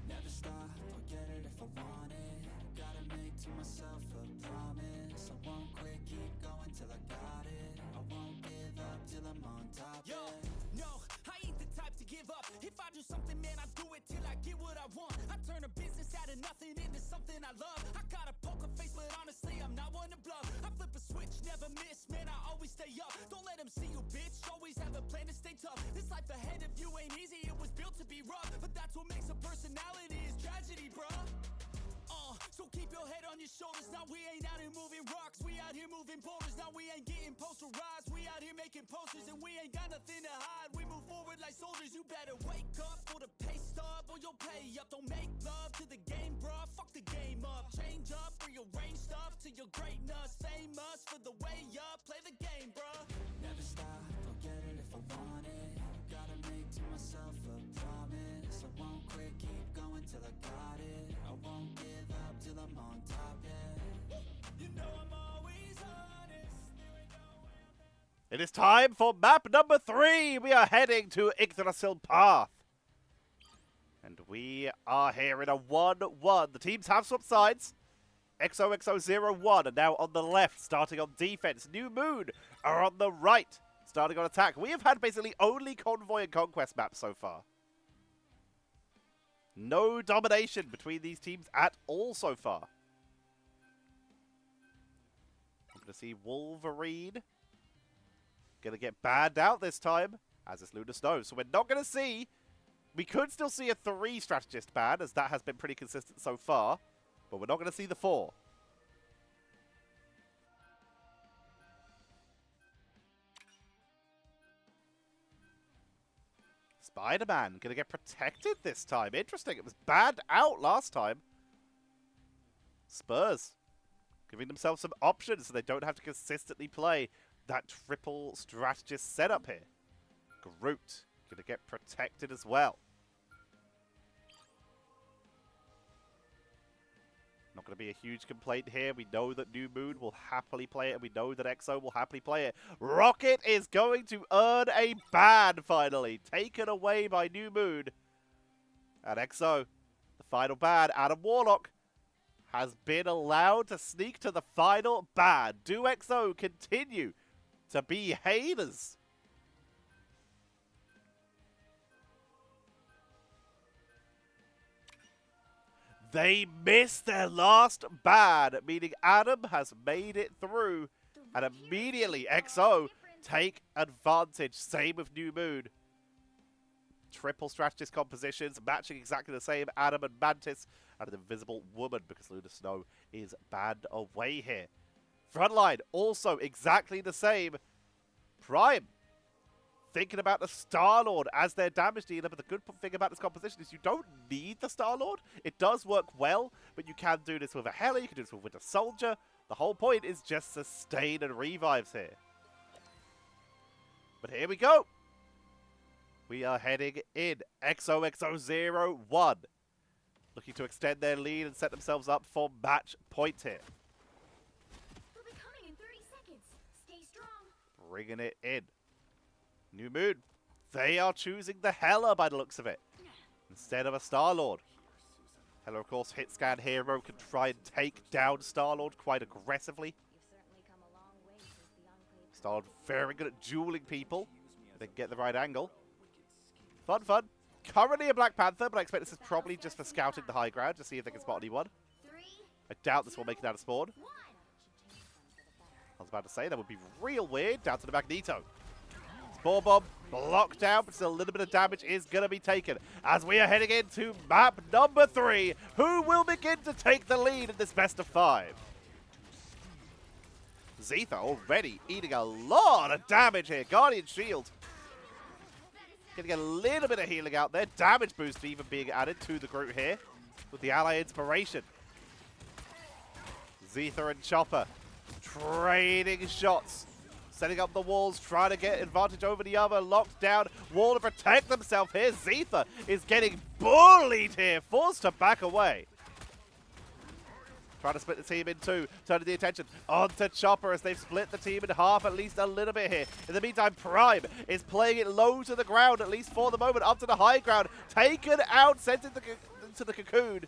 C: Never stop, I'll get it if I want it. Gotta make to myself a promise. I won't quit, keep going till I got it. I won't give up till I'm on top.
D: Yo, no, I ain't the type to give up. If I do something, man, I do it till I get what I want. I turn a business out of nothing into something I love. I got a poker face, but honestly, I'm not one to bluff. I flip a switch, never miss, man, I always stay up. Don't let them see you, bitch, always have a plan to stay tough. This life ahead of you ain't easy, it was built to be rough. But that's what makes a personality, is tragedy, bruh. So keep your head on your shoulders. Now we ain't out here moving rocks, we out here moving boulders. Now we ain't getting posterized, we out here making posters. And we ain't got nothing to hide, we move forward like soldiers. You better wake up for the pay stub or you'll pay up. Don't make love to the game, bruh, fuck the game up. Change up, rearrange stuff to your greatness. Famous for the way up, play the game, bruh.
C: Never stop, I'll get it if I want it. Gotta make to myself a promise. I won't quit, keep going till I got it. I won't give up till I'm on top, yeah.
D: You know I'm always honest.
A: It is time for map number 3. We are heading to Yggdrasill Path. And we are here in a 1-1. The teams have swapped sides. XOXO01 are now on the left, starting on defense. New Moon are on the right, starting on attack. We have had basically only convoy and conquest maps so far. No domination between these teams at all so far. I'm going to see Wolverine going to get banned out this time, as is Lunar Snow. So we're not going to see... We could still see a 3 strategist ban, as that has been pretty consistent so far. But we're not going to see the 4. Spider-Man going to get protected this time. Interesting. It was bad out last time. Spurs giving themselves some options so they don't have to consistently play that triple strategist setup here. Groot going to get protected as well. Not going to be a huge complaint here. We know that New Moon will happily play it, and we know that XO will happily play it. Rocket is going to earn a ban, finally. Taken away by New Moon. And XO, the final ban, Adam Warlock, has been allowed to sneak to the final ban. Do XO continue to be haters? They missed their last ban, meaning Adam has made it through, and immediately XO take advantage. Same with New Moon. Triple strategist compositions, matching exactly the same. Adam and Mantis, and an invisible woman, because Luna Snow is banned away here. Frontline, also exactly the same. Prime, thinking about the Star-Lord as their damage dealer, but the good thing about this composition is you don't need the Star-Lord. It does work well, but you can do this with a Hela, you can do this with Winter Soldier. The whole point is just sustain and revives here. But here we go. We are heading in. XOXO01 looking to extend their lead and set themselves up for match point here.
B: They'll be coming in 30 seconds. Stay strong.
A: Bringing it in. New Moon, they are choosing the Hela by the looks of it, instead of a Star-Lord. Hela, of course, hit scan hero, can try and take down Star-Lord quite aggressively. Star-Lord very good at dueling people. They get the right angle. Fun, fun. Currently a Black Panther, but I expect this is probably just for scouting the high ground to see if they can spot anyone. I doubt this will make it out of spawn. I was about to say, that would be real weird. Down to the Magneto. Spore Bomb blocked out, but still a little bit of damage is going to be taken. As we are heading into map number 3, who will begin to take the lead in this best of 5? Zetha already eating a lot of damage here. Guardian Shield getting a little bit of healing out there. Damage boost even being added to the Groot here with the ally inspiration. Zetha and Chopper trading shots. Setting up the walls, trying to get advantage over the other. Locked down, wall to protect themselves here. Zetha is getting bullied here, forced to back away. Trying to split the team in two, turning the attention onto Chopper as they've split the team in half at least a little bit here. In the meantime, Prime is playing it low to the ground, at least for the moment, up to the high ground. Taken out, sent into the cocoon.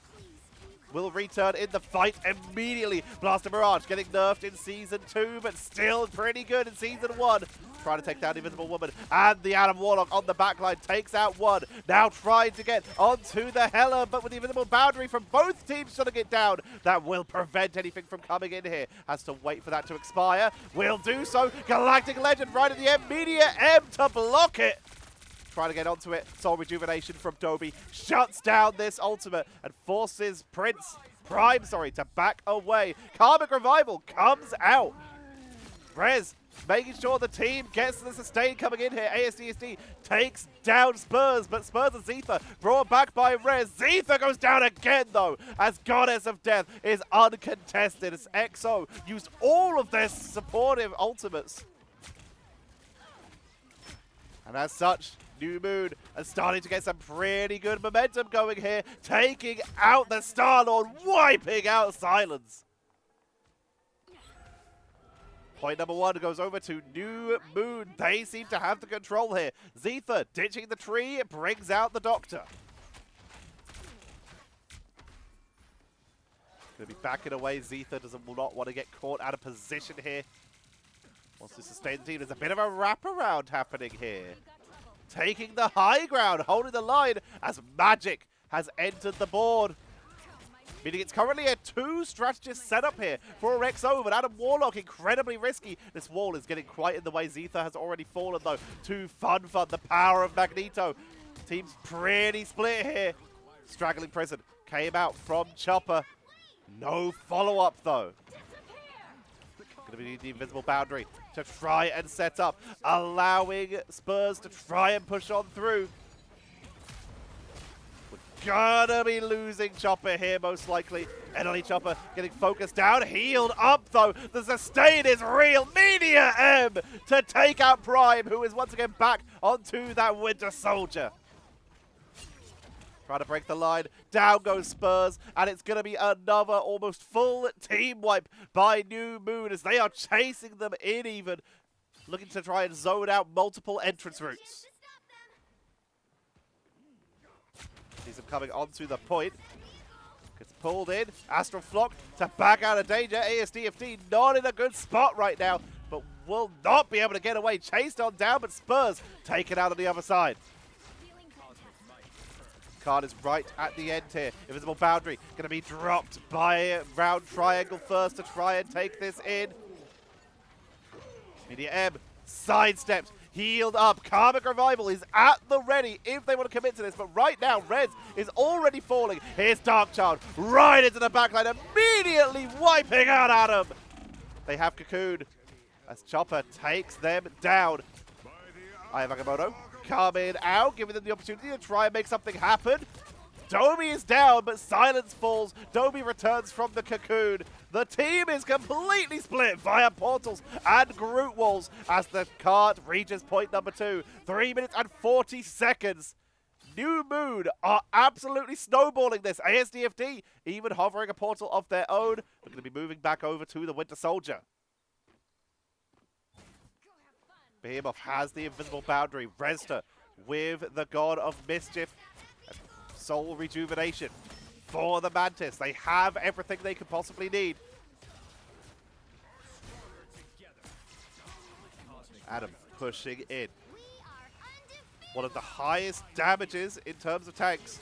A: Will return in the fight immediately. Blaster Mirage getting nerfed in Season 2, but still pretty good in Season 1. Trying to take down the Invisible Woman. And the Adam Warlock on the backline takes out one. Now trying to get onto the Hela, but with the Invisible Boundary from both teams shutting it down. That will prevent anything from coming in here. Has to wait for that to expire. Will do so. Galactic Legend right at the end. Media M to block it. Trying to get onto it. Soul Rejuvenation from Dobie shuts down this ultimate and forces Prime, to back away. Karmic Revival comes out. Rez making sure the team gets the sustain coming in here. ASDSD takes down Spurs, but Spurs and Zetha brought back by Rez. Zetha goes down again, though, as Goddess of Death is uncontested. As XO used all of their supportive ultimates. And as such, New Moon are starting to get some pretty good momentum going here, taking out the Star-Lord, wiping out Silence. Point number 1 goes over to New Moon. They seem to have the control here. Zetha ditching the tree, brings out the Doctor. Going to be backing away. Zetha will not want to get caught out of position here. Wants to sustain the team. There's a bit of a wraparound happening here. Taking the high ground, holding the line as Magic has entered the board. Meaning it's currently a 2 strategist setup here for XO, but Adam Warlock incredibly risky. This wall is getting quite in the way. Zetha has already fallen though. Too fun, the power of Magneto. Team's pretty split here. Straggling Prison came out from Chopper. No follow-up though. Going to be the Invisible Boundary to try and set up, allowing Spurs to try and push on through. gonna be losing Chopper here, most likely. Enemy Chopper getting focused down, healed up though. The sustain is real. Media M to take out Prime, who is once again back onto that Winter Soldier. Trying to break the line. Down goes Spurs, and it's going to be another almost full team wipe by New Moon as they are chasing them in even, looking to try and zone out multiple entrance routes. Sees them coming onto the point. Gets pulled in. Astral Flock to back out of danger. ASDFD not in a good spot right now, but will not be able to get away. Chased on down, but Spurs taken out on the other side. Card is right at the end here. Invisible Boundary going to be dropped by Round Triangle first to try and take this in. Media M sidestepped, healed up. Karmic Revival is at the ready if they want to commit to this, but right now Rez is already falling. Here's Darkchild right into the backline, immediately wiping out Adam. They have Cocoon as Chopper takes them down. Aya Agamotto coming out, giving them the opportunity to try and make something happen. Domi is down, but Silence falls. Domi returns from the Cocoon. The team is completely split via portals and Groot walls as the card reaches point number 2. 3 minutes and 40 seconds. New Moon are absolutely snowballing this. ASDFD even hovering a portal of their own. We're going to be moving back over to the Winter Soldier. Behemoth has the invisible boundary. Rezta with the God of Mischief. Soul Rejuvenation for the Mantis. They have everything they could possibly need. Adam pushing in. One of the highest damages in terms of tanks.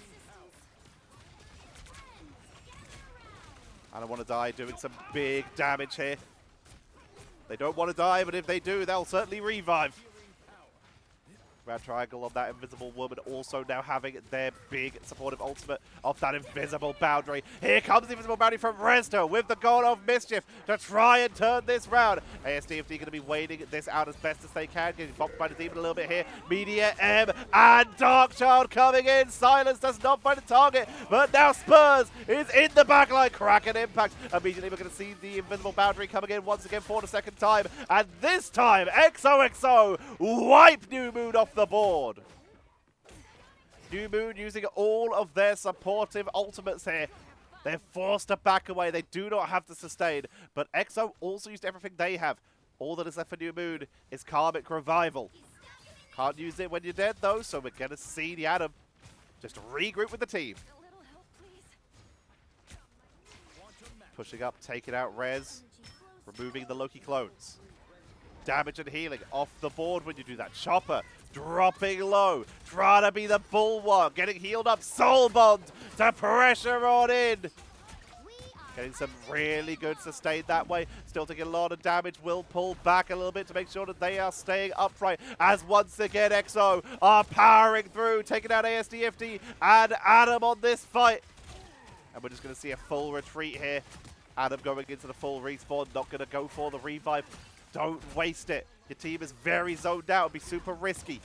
A: I don't want to die doing some big damage here. They don't want to die, but if they do, they'll certainly revive. Round Triangle on that Invisible Woman also now having their big supportive ultimate of that Invisible Boundary. Here comes the Invisible Boundary from Rezta with the God of Mischief to try and turn this round. ASDFD going to be waiting this out as best as they can, getting boxed by the Demon a little bit here. Media M and Darkchild coming in. Silence does not find a target, but now Spurs is in the backline. Crack and Impact. Immediately we're going to see the Invisible Boundary coming in once again for the second time. And this time, XOXO wipe New Moon off the board. New Moon using all of their supportive ultimates here. They're forced to back away. They do not have to sustain, but XO also used everything they have. All that is left for New Moon is Karmic Revival. Can't use it when you're dead though, so we're going to see the Adam just regroup with the team. Pushing up, taking out Rez, removing the Loki clones. Damage and healing off the board when you do that. Chopper dropping low, trying to be the bulwark, getting healed up. Soul Bond to pressure on in. Getting some really good sustain that way. Still taking a lot of damage. Will pull back a little bit to make sure that they are staying upright. As once again, XO are powering through, taking out ASDFD and Adam on this fight. And we're just going to see a full retreat here. Adam going into the full respawn, not going to go for the revive. Don't waste it. Your team is very zoned out. It'd be super risky.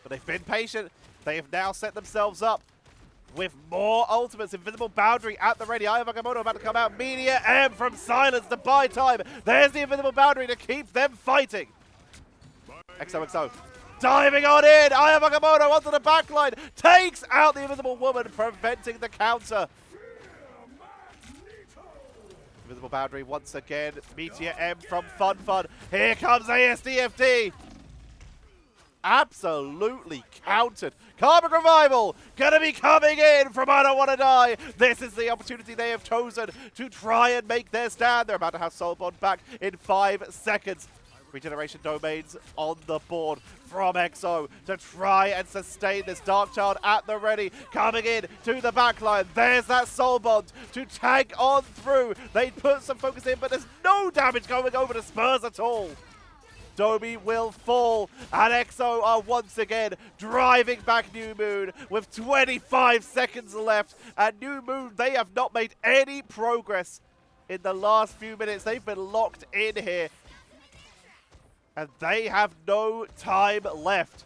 A: But they've been patient. They have now set themselves up with more ultimates. Invisible Boundary at the ready. Aya Agamotto about to come out. Media M from Silence to buy time. There's the Invisible Boundary to keep them fighting. XOXO diving on in. Aya Agamotto onto the backline. Takes out the Invisible Woman, preventing the counter. Invisible Boundary once again. Meteor M from Fun. Here comes ASDFD. Absolutely countered. Karmic Revival gonna be coming in from I Don't Want to Die. This is the opportunity they have chosen to try and make their stand. They're about to have Soulbond back in 5 seconds. Regeneration domains on the board from XO to try and sustain this. Darkchild at the ready, coming in to the backline. There's that Soul Bond to tank on through. They put some focus in, but there's no damage going over to Spurs at all. Domi will fall, and XO are once again driving back New Moon with 25 seconds left. And New Moon, they have not made any progress in the last few minutes. They've been locked in here. And they have no time left.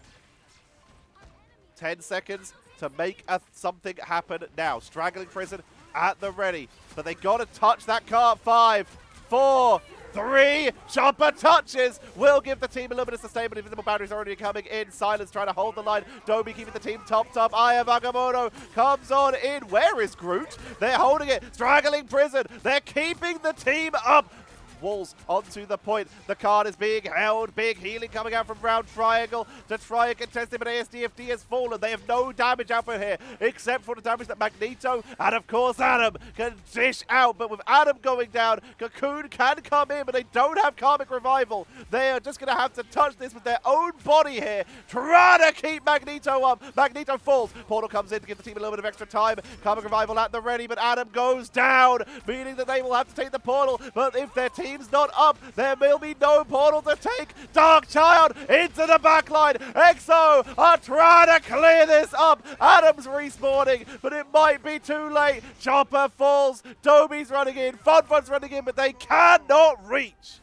A: 10 seconds to make something happen now. Straggling Prison at the ready. But they got to touch that cart. 5, 4, 3. Chopper touches. Will give the team a little bit of sustainment. Invisible boundaries already coming in. Silence trying to hold the line. Domi keeping the team topped up. Aya Vagamono comes on in. Where is Groot? They're holding it. Straggling Prison. They're keeping the team up. Walls onto the point. The card is being held. Big healing coming out from round triangle to try and contest it, but ASDFD has fallen. They have no damage output here, except for the damage that Magneto and, of course, Adam can dish out. But with Adam going down, Cocoon can come in, but they don't have Karmic Revival. They are just going to have to touch this with their own body here, trying to keep Magneto up. Magneto falls. Portal comes in to give the team a little bit of extra time. Karmic Revival at the ready, but Adam goes down, meaning that they will have to take the portal. But if their team's not up, there will be no portal to take. Dark Child into the backline. EXO are trying to clear this up. Adam's respawning, but it might be too late. Chopper falls. Domi's running in. Fun's running in, but they cannot reach.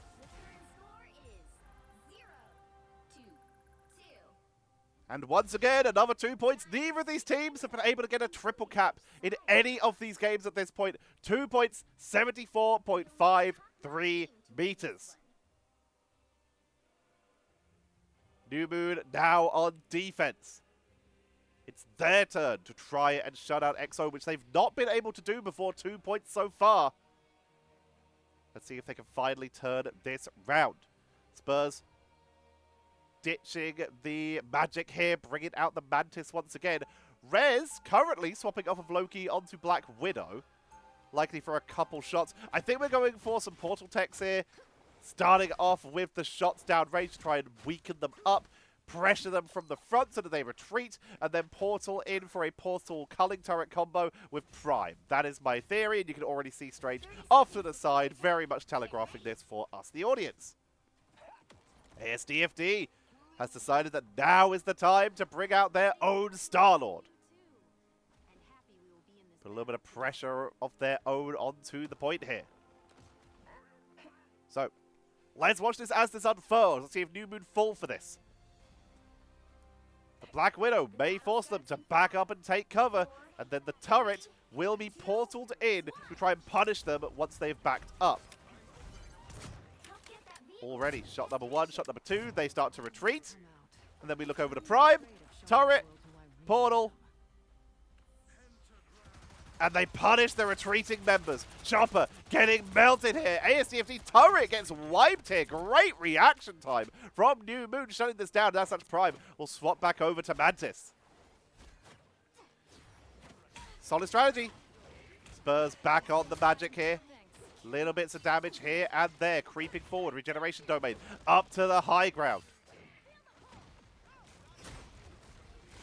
A: And once again, another 2 points. Neither of these teams have been able to get a triple cap in any of these games at this point. 2 points, 74.53 meters. New Moon now on defense. It's their turn to try and shut out EXO, which they've not been able to do before. 2 points so far. Let's see if they can finally turn this round. Spurs ditching the magic here, bringing out the Mantis once again. Rez currently swapping off of Loki onto Black Widow, likely for a couple shots. I think we're going for some portal techs here, starting off with the shots down range to try and weaken them up, pressure them from the front so that they retreat, and then portal in for a portal culling turret combo with Prime. That is my theory, and you can already see Strange off to the side, very much telegraphing this for us, the audience. ASDFD has decided that now is the time to bring out their own Star-Lord. Put a little bit of pressure of their own onto the point here. So, let's watch this as this unfolds. Let's see if New Moon fall for this. The Black Widow may force them to back up and take cover, and then the turret will be portaled in to try and punish them once they've backed up. Already, shot number 1, shot number 2, they start to retreat. And then we look over to Prime, turret, portal. And they punish the retreating members. Chopper getting melted here. ASDFD turret gets wiped here. Great reaction time from New Moon shutting this down. As such, Prime will swap back over to Mantis. Solid strategy. Spurs back on the magic here. Little bits of damage here and there. Creeping forward. Regeneration domain up to the high ground.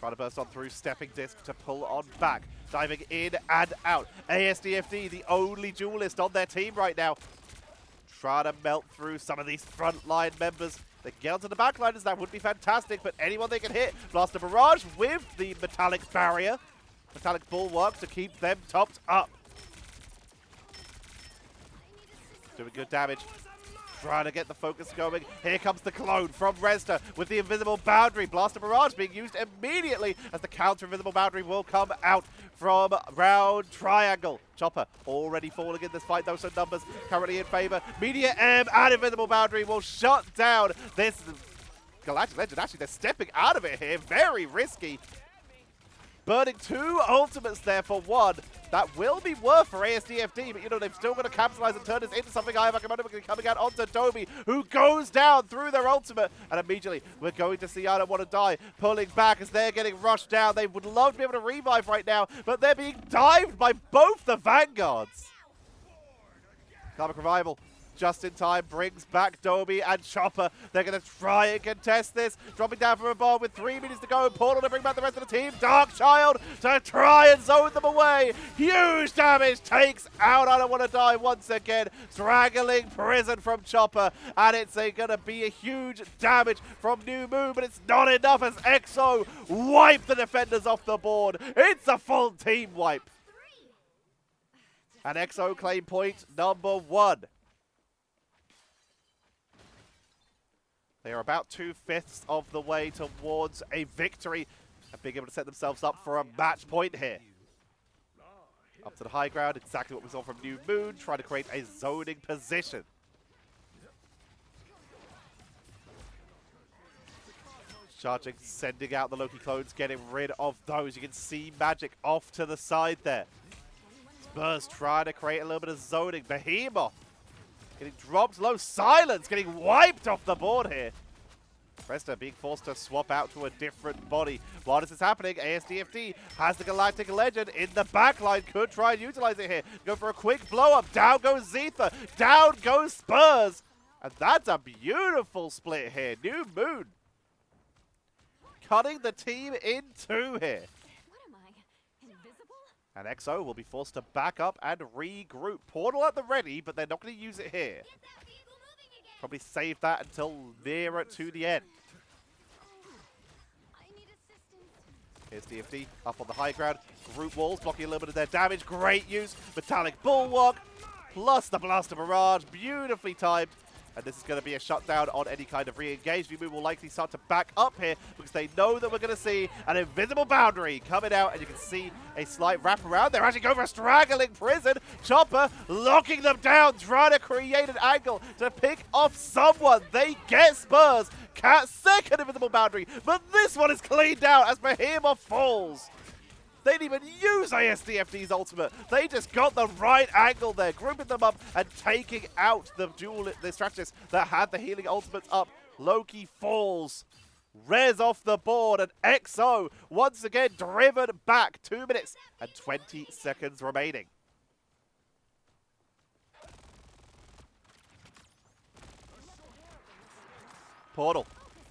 A: Trying to burst on through. Stepping disc to pull on back. Diving in and out. ASDFD, the only duelist on their team right now. Trying to melt through some of these frontline members. They can get onto the backliners. That would be fantastic. But anyone they can hit. Blaster Barrage with the metallic barrier. Metallic bulwark to keep them topped up. Doing good damage. Trying to get the focus going. Here comes the clone from Rezda with the invisible boundary. Blaster Barrage being used immediately as the counter invisible boundary will come out from round triangle. Chopper already falling in this fight, though, so numbers currently in favor. Media M and invisible boundary will shut down this Galactic Legend. Actually, they're stepping out of it here. Very risky. Burning 2 ultimates there for 1. That will be worth for ASDFD, but you know, they've still got to capitalize and turn this into something. I have coming out onto Domi, who goes down through their ultimate. And immediately, we're going to see I Don't Want to Die pulling back as they're getting rushed down. They would love to be able to revive right now, but they're being dived by both the Vanguards. Karmic Revival. Just in time, brings back Domi and Chopper. They're going to try and contest this. Dropping down from above with 3 minutes to go. Portal to bring back the rest of the team. Dark Child to try and zone them away. Huge damage. Takes out I Don't Want to Die once again. Straggling Prison from Chopper. And it's going to be a huge damage from New Moon, but it's not enough as EXO wipe the defenders off the board. It's a full team wipe. And EXO claim point number 1. They are about 2/5 of the way towards a victory and being able to set themselves up for a match point here. Up to the high ground, exactly what we saw from New Moon, trying to create a zoning position. Charging, sending out the Loki clones, getting rid of those. You can see Magic off to the side there. Spurs trying to create a little bit of zoning. Behemoth getting dropped low. Silence getting wiped off the board here. Presta being forced to swap out to a different body. While this is happening, ASDFD has the Galactic Legend in the backline. Could try and utilize it here. Go for a quick blow-up. Down goes Zetha. Down goes Spurs. And that's a beautiful split here. New Moon cutting the team in two here.
B: What am I? Invisible?
A: And XO will be forced to back up and regroup. Portal at the ready, but they're not going to use it here.
B: Get that vehicle moving again.
A: Probably save that until nearer to the end.
B: I need assistance.
A: Here's DFD up on the high ground. Group walls blocking a little bit of their damage. Great use. Metallic Bulwark plus the Blaster Barrage. Beautifully timed. And this is going to be a shutdown on any kind of re-engage. We will likely start to back up here because they know that we're going to see an invisible boundary coming out. And you can see a slight wrap around. They're actually going for a straggling prison. Chopper locking them down, trying to create an angle to pick off someone. They get Spurs. Cat second invisible boundary. But this one is cleaned out as Behemoth falls. They didn't even use ASDFD's ultimate. They just got the right angle there, grouping them up and taking out the strategist that had the healing ultimates up. Loki falls. Res off the board, and XO once again driven back. 2 minutes and 20 seconds remaining. Portal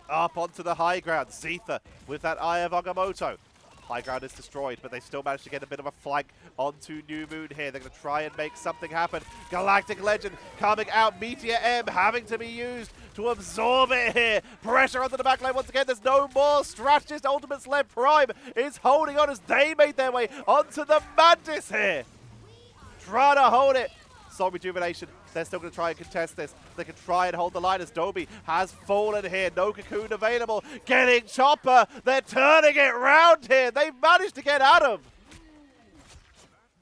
A: up onto the high ground. Zetha with that Eye of Agamotto. High ground is destroyed, but they still managed to get a bit of a flank onto New Moon here. They're going to try and make something happen. Galactic Legend coming out. Meteor M having to be used to absorb it here. Pressure onto the backline once again. There's no more strategist ultimates left. Prime is holding on as they made their way onto the Mantis here. Trying to hold it. Soul Rejuvenation. They're still going to try and contest this. They can try and hold the line as Dobie has fallen here. No Cocoon available. Getting Chopper. They're turning it round here. They've managed to get Adam.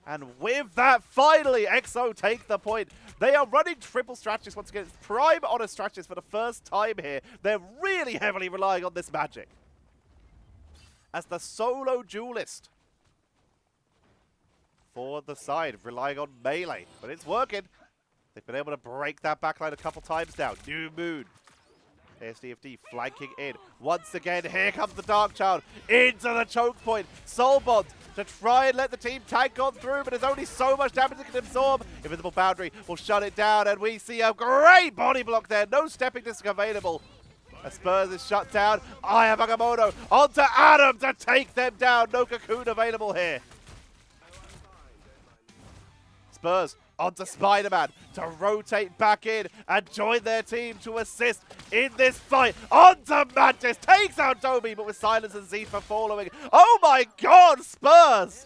A: And with that, finally, XO take the point. They are running triple strategists once again. It's Prime on a strategist for the first time here. They're really heavily relying on this Magic as the solo duelist for the side, relying on melee. But it's working. They've been able to break that backline a couple times now. New Moon. ASDFD flanking in. Once again, here comes the Dark Child into the choke point. Soulbond to try and let the team tank on through, but there's only so much damage it can absorb. Invisible Boundary will shut it down, and we see a great body block there. No stepping disc available. As Spurs is shut down. Eye of Agamotto onto Adam to take them down. No Cocoon available here. Spurs onto Spider-Man to rotate back in and join their team to assist in this fight. Onto Mantis, takes out Dobie, but with Silence and Zetha following. Oh my god, Spurs!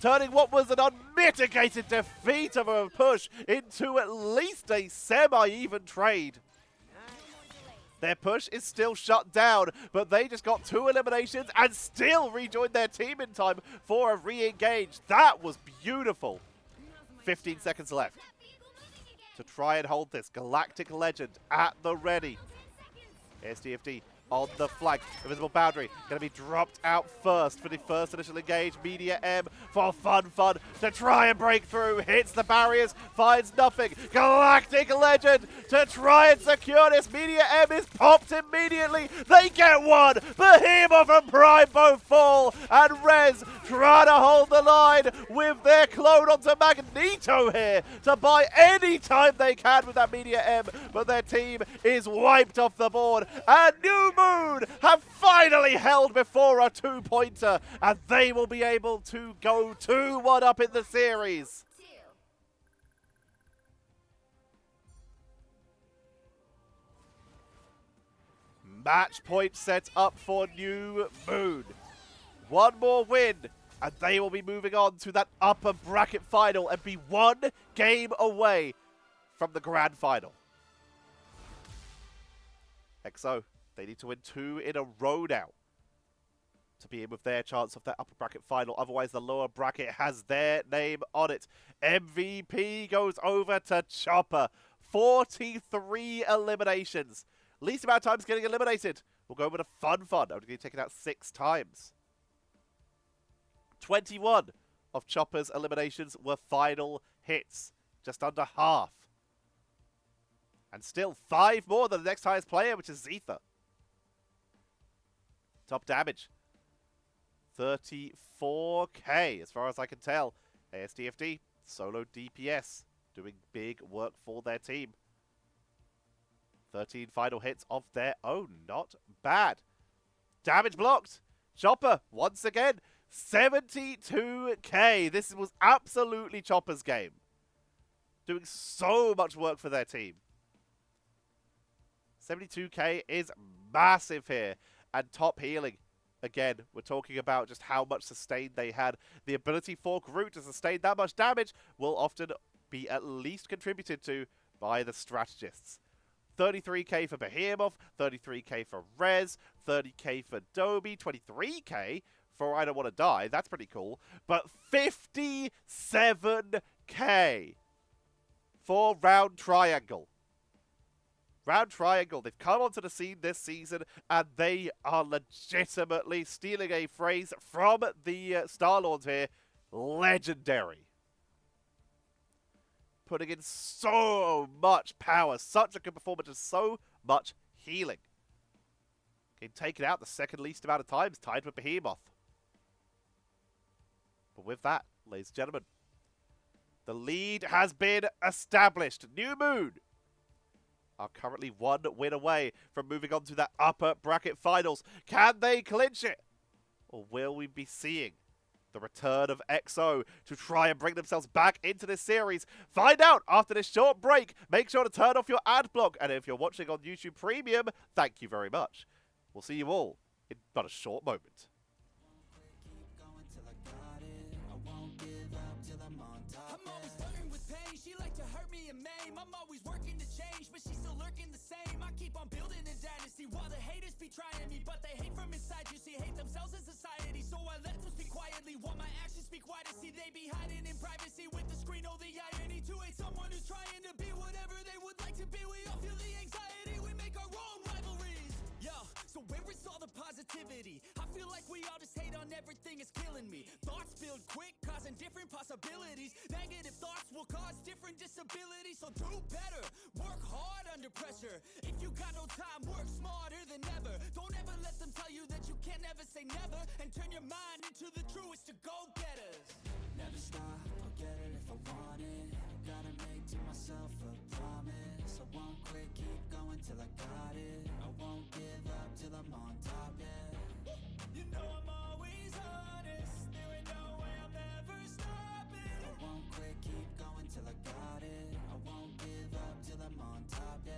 A: Turning what was an unmitigated defeat of a push into at least a semi-even trade. Their push is still shut down, but they just got 2 eliminations and still rejoined their team in time for a re-engage. That was beautiful. 15 seconds left to try and hold this. Galactic Legend at the ready. SDFD on the flank. Invisible Boundary going to be dropped out first for the first initial engage. Media M for fun to try and break through. Hits the barriers, finds nothing. Galactic Legend to try and secure this. Media M is popped immediately. They get one. Behemoth and Prime both fall. And Rez trying to hold the line with their clone onto Magneto here to buy any time they can with that Media M. But their team is wiped off the board. And New Moon have finally held before a 2-pointer, and they will be able to go 2-1 up in the series. Match point set up for New Moon. One more win, and they will be moving on to that upper bracket final and be 1 game away from the grand final. XO, they need to win 2 in a row now to be in with their chance of that upper bracket final. Otherwise, the lower bracket has their name on it. MVP goes over to Chopper. 43 eliminations. Least amount of times getting eliminated. We'll go over to Fun. I'm going to take it out 6 times. 21 of Chopper's eliminations were final hits. Just under half. And still 5 more than the next highest player, which is Zetha. Top damage. 34k, as far as I can tell. ASDFD, solo DPS, doing big work for their team. 13 final hits of their own, not bad. Damage blocked. Chopper, once again, 72k. This was absolutely Chopper's game. Doing so much work for their team. 72k is massive here. And top healing. Again, we're talking about just how much sustain they had. The ability for Groot to sustain that much damage will often be at least contributed to by the strategists. 33k for Behemoth, 33k for Rez, 30k for Dobie, 23k for I Don't Want to Die. That's pretty cool. But 57k for Round Triangle. Round Triangle, they've come onto the scene this season, and they are legitimately, stealing a phrase from the Star-Lords here, legendary. Putting in so much power, such a good performance, and so much healing. Getting taken out the second least amount of times, tied with Behemoth. But with that, ladies and gentlemen, the lead has been established. New Moon are currently 1 win away from moving on to that upper bracket finals. Can they clinch it? Or will we be seeing the return of XO to try and bring themselves back into this series? Find out after this short break. Make sure to turn off your ad block. And if you're watching on YouTube Premium, thank you very much. We'll see you all in but a short moment.
D: I'm always flirting with pain. She like to hurt me and maim. I'm always working to change, but she's still lurking the same. I keep on building a dynasty while the haters be trying me, but they hate from inside. You see, hate themselves in society, so I let them speak quietly while my actions speak wider. See, they be hiding in privacy with the screen. Oh, the irony to hate someone who's trying to be whatever they would like to be. We all feel the anxiety. We make our own rivalries. Yo, so where is all the positivity? I feel like we all just hate on everything. It's killing me. Thoughts build quick, causing different possibilities. Negative thoughts will cause different disabilities. So do better, work hard under pressure. If you got no time, work smarter than ever. Don't ever let them tell you that you can't never say never. And turn your mind into the truest to go-getters.
C: Never stop, I'll get it if I want it. Gotta make to myself a promise. I won't quit, keep going till I got it. I won't give up till I'm on top, yeah.
D: You know I'm always honest. There ain't no way I'm ever stopping.
C: I won't quit, keep going till I got it. I won't give up till I'm on top, yeah.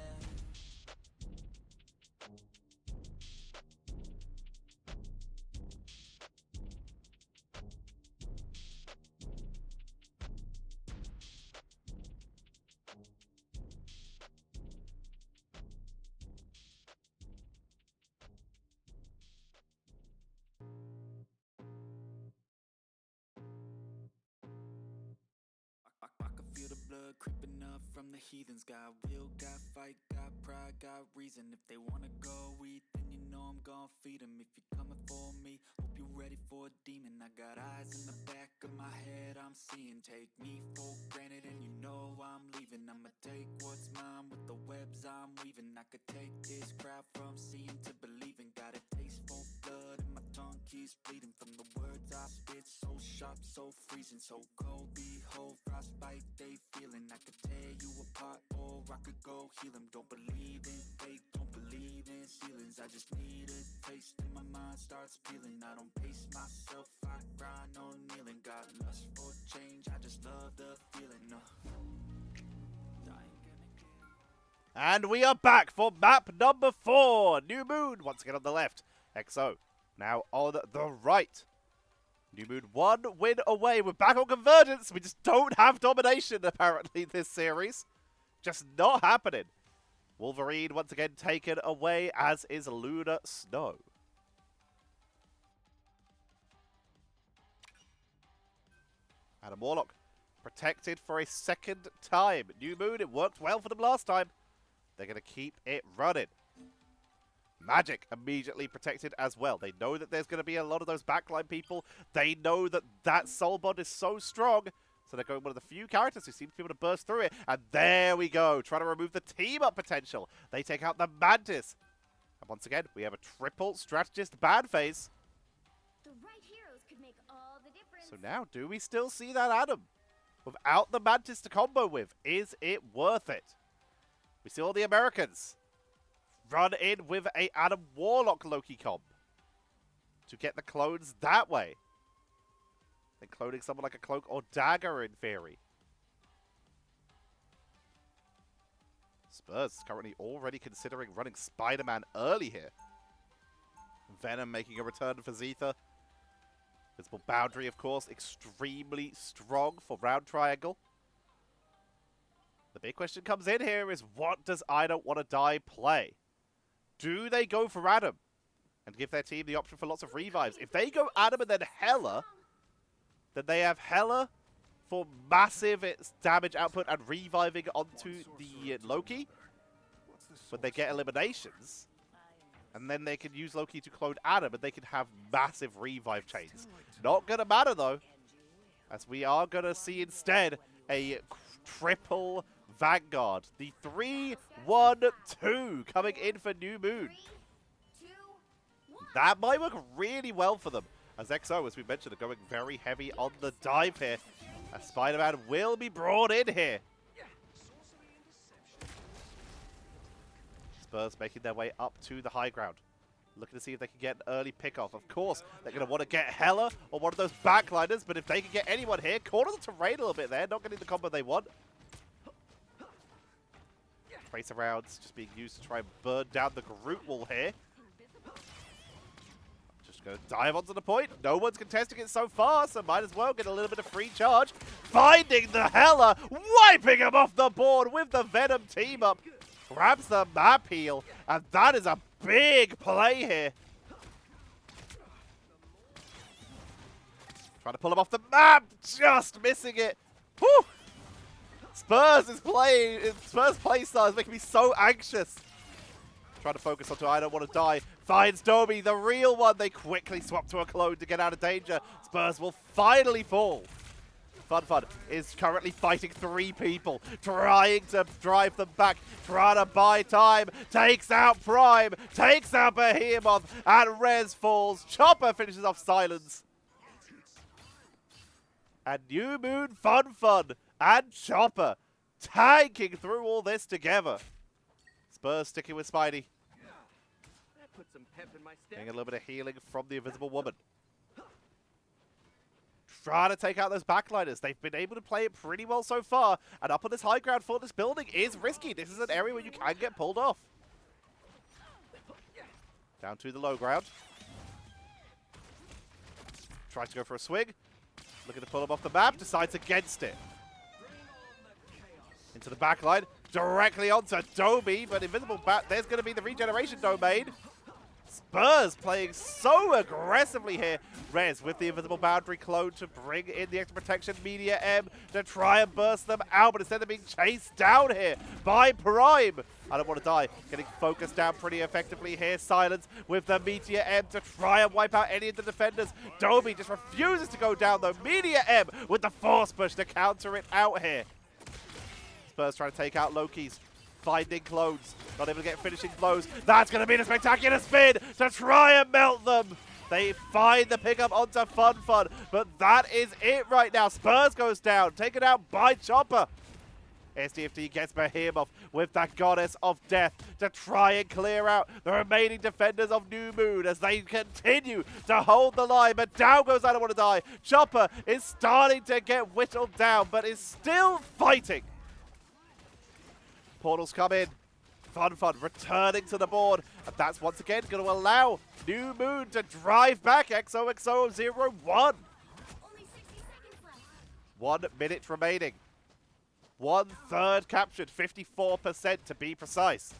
C: I can feel the blood creeping up from the heathens. Got will, got fight, got pride, got reason. If they wanna go eat, then you know I'm gon' feed them. If you're coming for me, hope you're ready for a demon. I got eyes in the back of my head, I'm seeing. Take me for granted and you know I'm leaving. I'ma take what's mine with the webs I'm weaving. I could take this crowd from seeing to believing. Got a taste for blood and my tongue keeps bleeding from the words I spit. So sharp, so freezing, so cold. Behold, frostbite they feeling. I could tear you apart or I could go heal them. Don't believe in fate, don't believe in ceilings. I just need a taste and my mind starts peeling. I don't pace myself, I grind on kneeling. Got lust for change, I just love the feeling.
A: And we are back for map number 4. New Moon, once again on the left. XO, now on the right. New Moon 1 win away. We're back on Convergence. We just don't have domination, apparently, this series. Just not happening. Wolverine once again taken away, as is Lunar Snow. Adam Warlock protected for a second time. New Moon, it worked well for them last time. They're going to keep it running. Magic immediately protected as well. They know that there's going to be a lot of those backline people. They know that that soul bond is so strong. So they're going one of the few characters who seem to be able to burst through it. And there we go, trying to remove the team-up potential. They take out the Mantis. And once again, we have a triple strategist ban phase.
B: The right heroes could make all the difference.
A: So now, do we still see that Adam? Without the Mantis to combo with, is it worth it? We see all the Americans run in with a Adam Warlock Loki comp to get the clones that way. Then cloning someone like a Cloak or Dagger in theory. Spurs currently already considering running Spider-Man early here. Venom making a return for Zetha. Visible Boundary, of course, extremely strong for Round Triangle. The big question comes in here is, what does I Don't Want to Die play? Do they go for Adam and give their team the option for lots of revives? If they go Adam and then Hela, then they have Hela for massive damage output and reviving onto the Loki when they get eliminations. And then they can use Loki to clone Adam and they can have massive revive chains. Not going to matter though, as we are going to see instead a triple Vanguard. The 3-1-2 coming in for New Moon.
B: 3, 2, 1.
A: That might work really well for them. As XO, as we mentioned, are going very heavy on the dive here. As Spider-Man will be brought in here. Spurs making their way up to the high ground. Looking to see if they can get an early pick-off. Of course, they're going to want to get Hela or one of those backliners, but if they can get anyone here, corner the terrain a little bit there, not getting the combo they want. Tracer rounds just being used to try and burn down the Groot wall here. Just going to dive onto the point. No one's contesting it so far, so might as well get a little bit of free charge. Finding the Hela, wiping him off the board with the Venom team up. Grabs the map heal, and that is a big play here. Trying to pull him off the map, just missing it. Whew! Spurs play style is making me so anxious. Trying to focus onto I Don't Want to Die. Finds Domi, the real one. They quickly swap to a clone to get out of danger. Spurs will finally fall. Fun is currently fighting 3 people, trying to drive them back, trying to buy time, takes out Prime, takes out Behemoth, and Rez falls. Chopper finishes off Silence. And New Moon Fun and Chopper tanking through all this together. Spurs sticking with Spidey.
E: That put some pep in my step.
A: Getting a little bit of healing from the Invisible Woman. Trying to take out those backliners. They've been able to play it pretty well so far. And up on this high ground for this building is risky. This is an area where you can get pulled off. Down to the low ground. Tries to go for a swing. Looking to pull him off the map. Decides against it. Into the back line. Directly onto Domi. But Invisible Bat, there's going to be the regeneration domain. Spurs playing so aggressively here. Rez with the Invisible Boundary clone to bring in the extra protection. Media M to try and burst them out, but instead they're being chased down here by Prime. I Don't Want to Die. Getting focused down pretty effectively here. Silence with the Meteor M to try and wipe out any of the defenders. Domi just refuses to go down though. Meteor M with the force push to counter it out here. Spurs trying to take out Loki's. Finding clones, not able to get finishing blows. That's going to be the spectacular spin to try and melt them. They find the pickup onto Fun, but that is it right now. Spurs goes down, taken out by Chopper. SDFD gets Behemoth with that Goddess of Death to try and clear out the remaining defenders of New Moon as they continue to hold the line. But down goes I Don't Want to Die. Chopper is starting to get whittled down, but is still fighting. Portals come in. Fun returning to the board. And that's once again going to allow New Moon to drive back XOXO01.
B: Only 60 seconds left.
A: 1 minute remaining. 1/3 captured. 54% to be precise.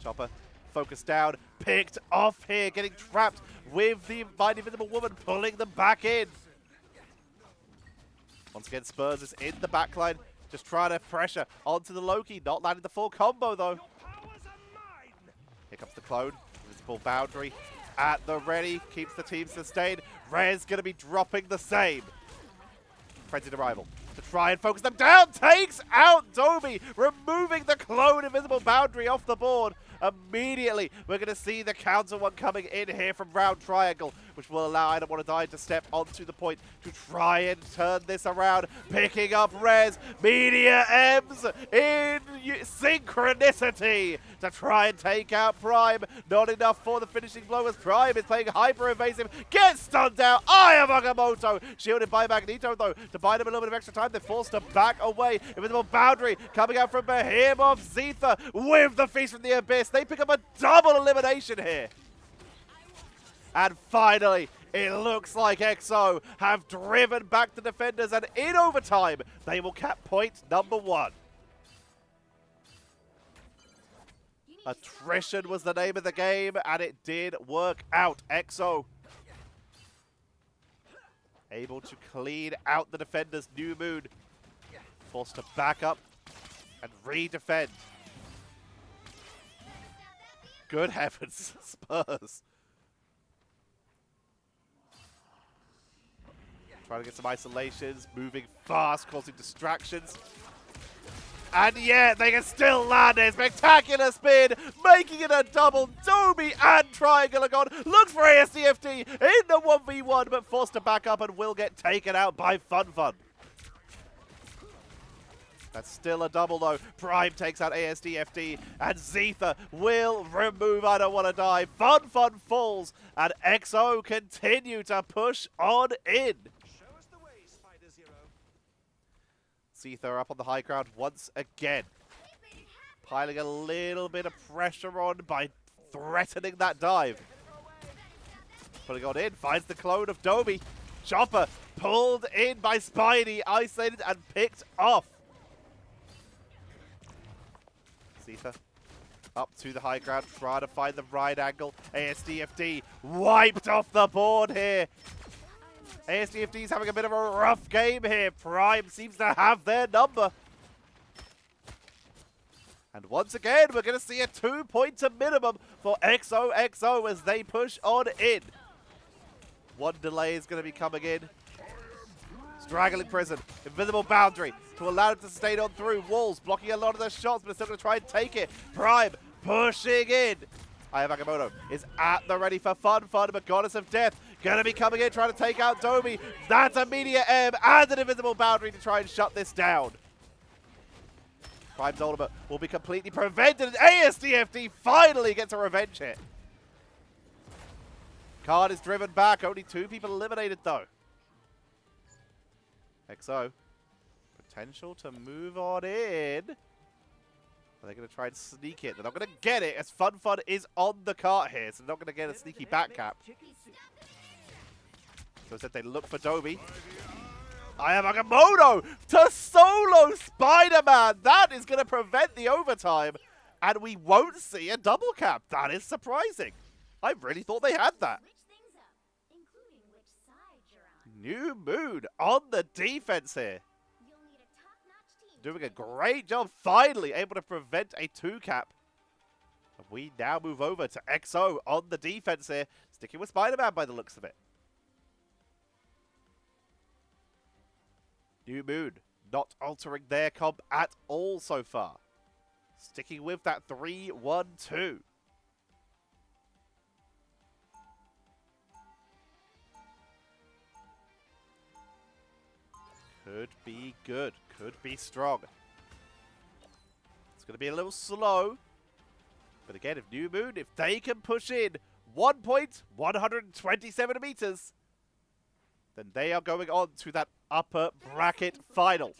A: Chopper focused down. Picked off here. Getting trapped with the Mighty Invisible Woman pulling them back in. Once again, Spurs is in the backline, just trying to pressure onto the Loki. Not landing the full combo, though. Here comes the clone. Invisible boundary at the ready. Keeps the team sustained. Rez going to be dropping the same. Frenzied Arrival to try and focus them down. Takes out Dobie, removing the clone Invisible Boundary off the board. Immediately, we're going to see the counter one coming in here from Round Triangle, which will allow I Don't Want to Die to step onto the point to try and turn this around. Picking up Rez, Media M's in synchronicity to try and take out Prime. Not enough for the finishing blow as Prime is playing hyper evasive. Gets stunned out. Eye of Agamotto, shielded by Magneto though. To buy them a little bit of extra time, they're forced to back away. Invisible Boundary coming out from Behemoth Zetha with the Feast from the Abyss. They pick up a double elimination here. And finally, it looks like XO have driven back the defenders, and in overtime, they will cap point number 1. Attrition was the name of the game, and it did work out. XO able to clean out the defenders. New Moon forced to back up and re-defend. Good heavens, Spurs. Trying to get some isolations, moving fast, causing distractions. And yet, they can still land a spectacular spin, making it a double. Dobie and Triangle are gone. Looks for ASDFT in the 1v1, but forced to back up and will get taken out by Fun. That's still a double though. Prime takes out ASDFT and Zetha will remove I Don't Want to Die. Fun falls and XO continue to push on in.
E: Show us the way, Spider Zero.
A: Zetha up on the high ground once again. Piling a little bit of pressure on by threatening that dive. Putting on in, finds the clone of Dobie. Chopper pulled in by Spidey, isolated and picked off. Zetha up to the high ground, trying to find the right angle. ASDFD wiped off the board here. ASDFD's having a bit of a rough game here. Prime seems to have their number. And once again, we're going to see a 2-pointer minimum for XOXO as they push on in. One delay is going to be coming in. Straggling Prison, Invisible Boundary to allow it to stay on through. Walls blocking a lot of their shots, but it's still going to try and take it. Prime pushing in. Eye of Agamotto is at the ready for Fun, but Goddess of Death going to be coming in, trying to take out Dobie. That's a Media M and an Invisible Boundary to try and shut this down. Prime's ultimate will be completely prevented, and ASDFD finally gets a revenge hit. Card is driven back, only 2 people eliminated though. XO, potential to move on in. Are they going to try and sneak it? They're not going to get it as Fun is on the cart here, so they're not going to get a sneaky back cap. So instead they look for Dobie. I have Agamotto to solo Spider-Man. That is going to prevent the overtime, and we won't see a double cap. That is surprising. I really thought they had that.
B: Switch things up, including which side you're on.
A: New Moon on the defense here.
B: You'll need a top-notch team.
A: Doing a great job, finally able to prevent a 2-cap. And we now move over to XO on the defense here, sticking with Spider-Man by the looks of it. New Moon not altering their comp at all so far. Sticking with that 3-1-2. Could be good. Could be strong. It's going to be a little slow. But again, if New Moon, if they can push in 1 point, 127 meters, then they are going on to that upper bracket final.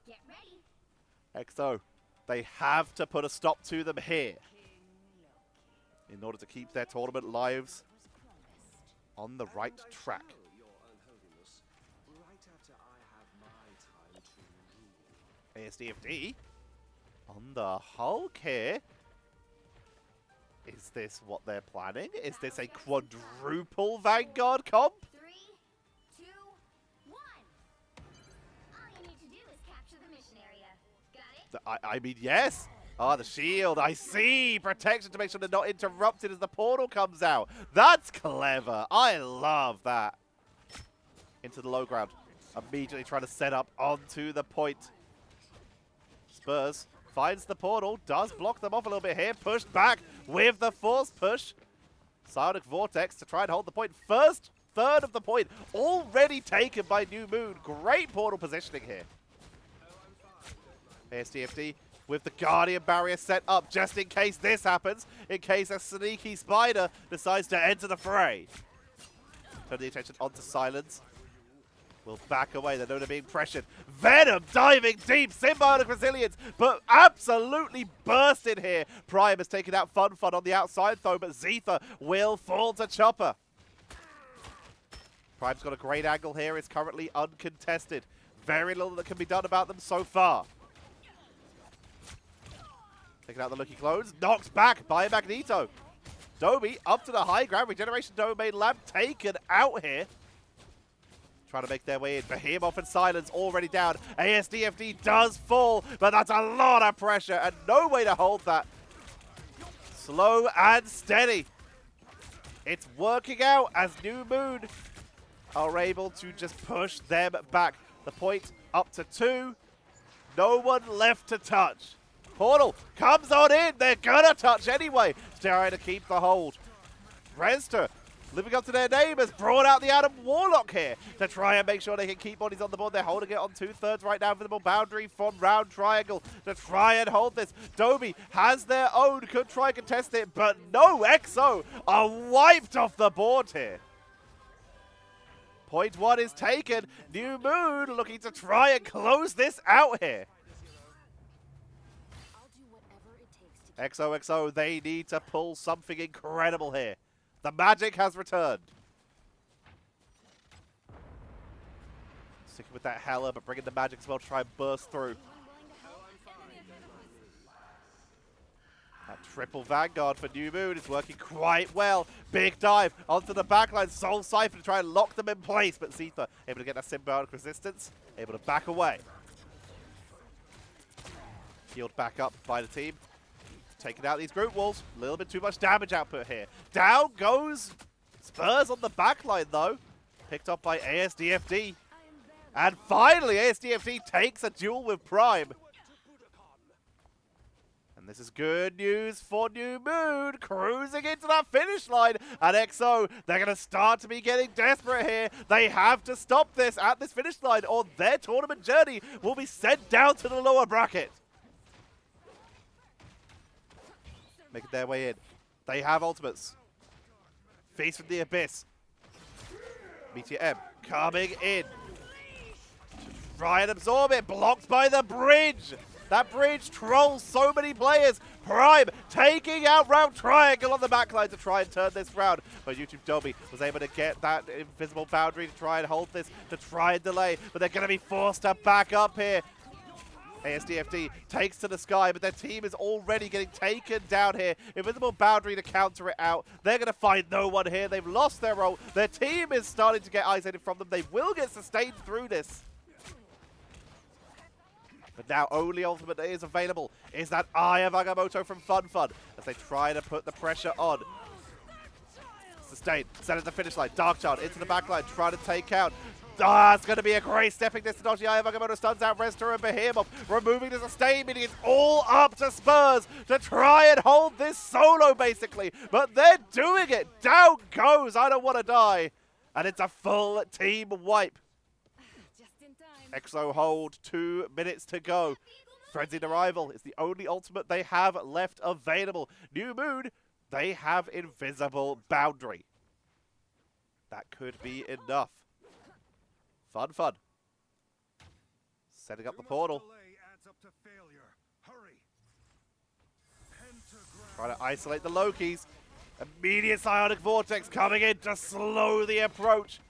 B: Get ready.
A: XO, they have to put a stop to them here in order to keep their tournament lives on the right track.
E: Your Unholiness, right after I have my time to rule.
A: ASDFD on the Hulk here. Is this what they're planning? Is this a quadruple Vanguard comp?
B: 3, 2, 1. All you need to do is capture the mission area. Got it?
A: I mean, yes. Ah, the shield. I see. Protection to make sure they're not interrupted as the portal comes out. That's clever. I love that. Into the low ground. Immediately trying to set up onto the point. Spurs finds the portal. Does block them off a little bit here. Pushed back with the force push. Symbiotic Vortex to try and hold the point. First third of the point already taken by New Moon. Great portal positioning here. ASDFD with the Guardian barrier set up just in case this happens, in case a sneaky spider decides to enter the fray. Turn the attention onto Silence. Will back away, they know they're being pressured. Venom diving deep, Symbiotic Resilience, but absolutely bursted here. Prime has taken out Fun on the outside though, but Zetha will fall to Chopper. Prime's got a great angle here, is currently uncontested. Very little that can be done about them so far. Taking out the Lucky Clones, knocked back by Magneto. Dobie up to the high ground, Regeneration Domain Lab taken out here. Trying to make their way in. Behemoth and Silence already down. ASDFD does fall, but that's a lot of pressure and no way to hold that. Slow and steady. It's working out as New Moon are able to just push them back. The point up to 2. No one left to touch. Portal comes on in. They're gonna touch anyway. Trying to keep the hold. Resta, living up to their name, has brought out the Adam Warlock here to try and make sure they can keep bodies on the board. They're holding it on 2/3 right now. Visible boundary from Round Triangle to try and hold this. Dobie has their own, could try and contest it, but no, XO are wiped off the board here. Point 1 is taken. New Moon looking to try and close this out here.
B: I'll do whatever it takes to
A: XOXO, they need to pull something incredible here. The magic has returned. Sticking with that Hella, but bringing the magic as well to try and burst through. That triple Vanguard for New Moon is working quite well. Big dive onto the backline. Soul Cypher to try and lock them in place, but Zetha able to get that Symbiotic resistance, able to back away. Healed back up by the team. Taking out these group walls. A little bit too much damage output here. Down goes Spurs on the backline though. Picked up by ASDFD. And finally ASDFD takes a duel with Prime. And this is good news for New Moon. Cruising into that finish line. And XO, they're going to start to be getting desperate here. They have to stop this at this finish line or their tournament journey will be sent down to the lower bracket. Making their way in. They have ultimates. Feast from the Abyss. Meteor M coming in. Try and absorb it. Blocked by the bridge. That bridge trolls so many players. Prime taking out Round Triangle on the backline to try and turn this round. But YouTube Dobie was able to get that invisible boundary to try and hold this, to try and delay. But they're going to be forced to back up here. ASDFD takes to the sky, but their team is already getting taken down here. Invisible boundary to counter it out. They're going to find no one here. They've lost their role. Their team is starting to get isolated from them. They will get sustained through this. But now only ultimate that is available is that Eye of Agamotto from Fun as they try to put the pressure on. Sustain, set at the finish line. Dark Child into the back line, trying to take out. Ah, it's going to be a great stepping distance dodge. The Eye of Agamotto stuns out Resta and Behemoth, removing the sustain, meaning it's all up to Spurs to try and hold this solo, basically. But they're doing it. Down goes I Don't Want to Die. And it's a full team wipe.
B: just in time.
A: XO hold, 2 minutes to go. Frenzied Arrival is the only ultimate they have left available. New Moon, they have Invisible Boundary. That could be enough. Fun. Setting up the portal. Trying to isolate the Lokis. Immediate Psionic Vortex coming in to slow the approach.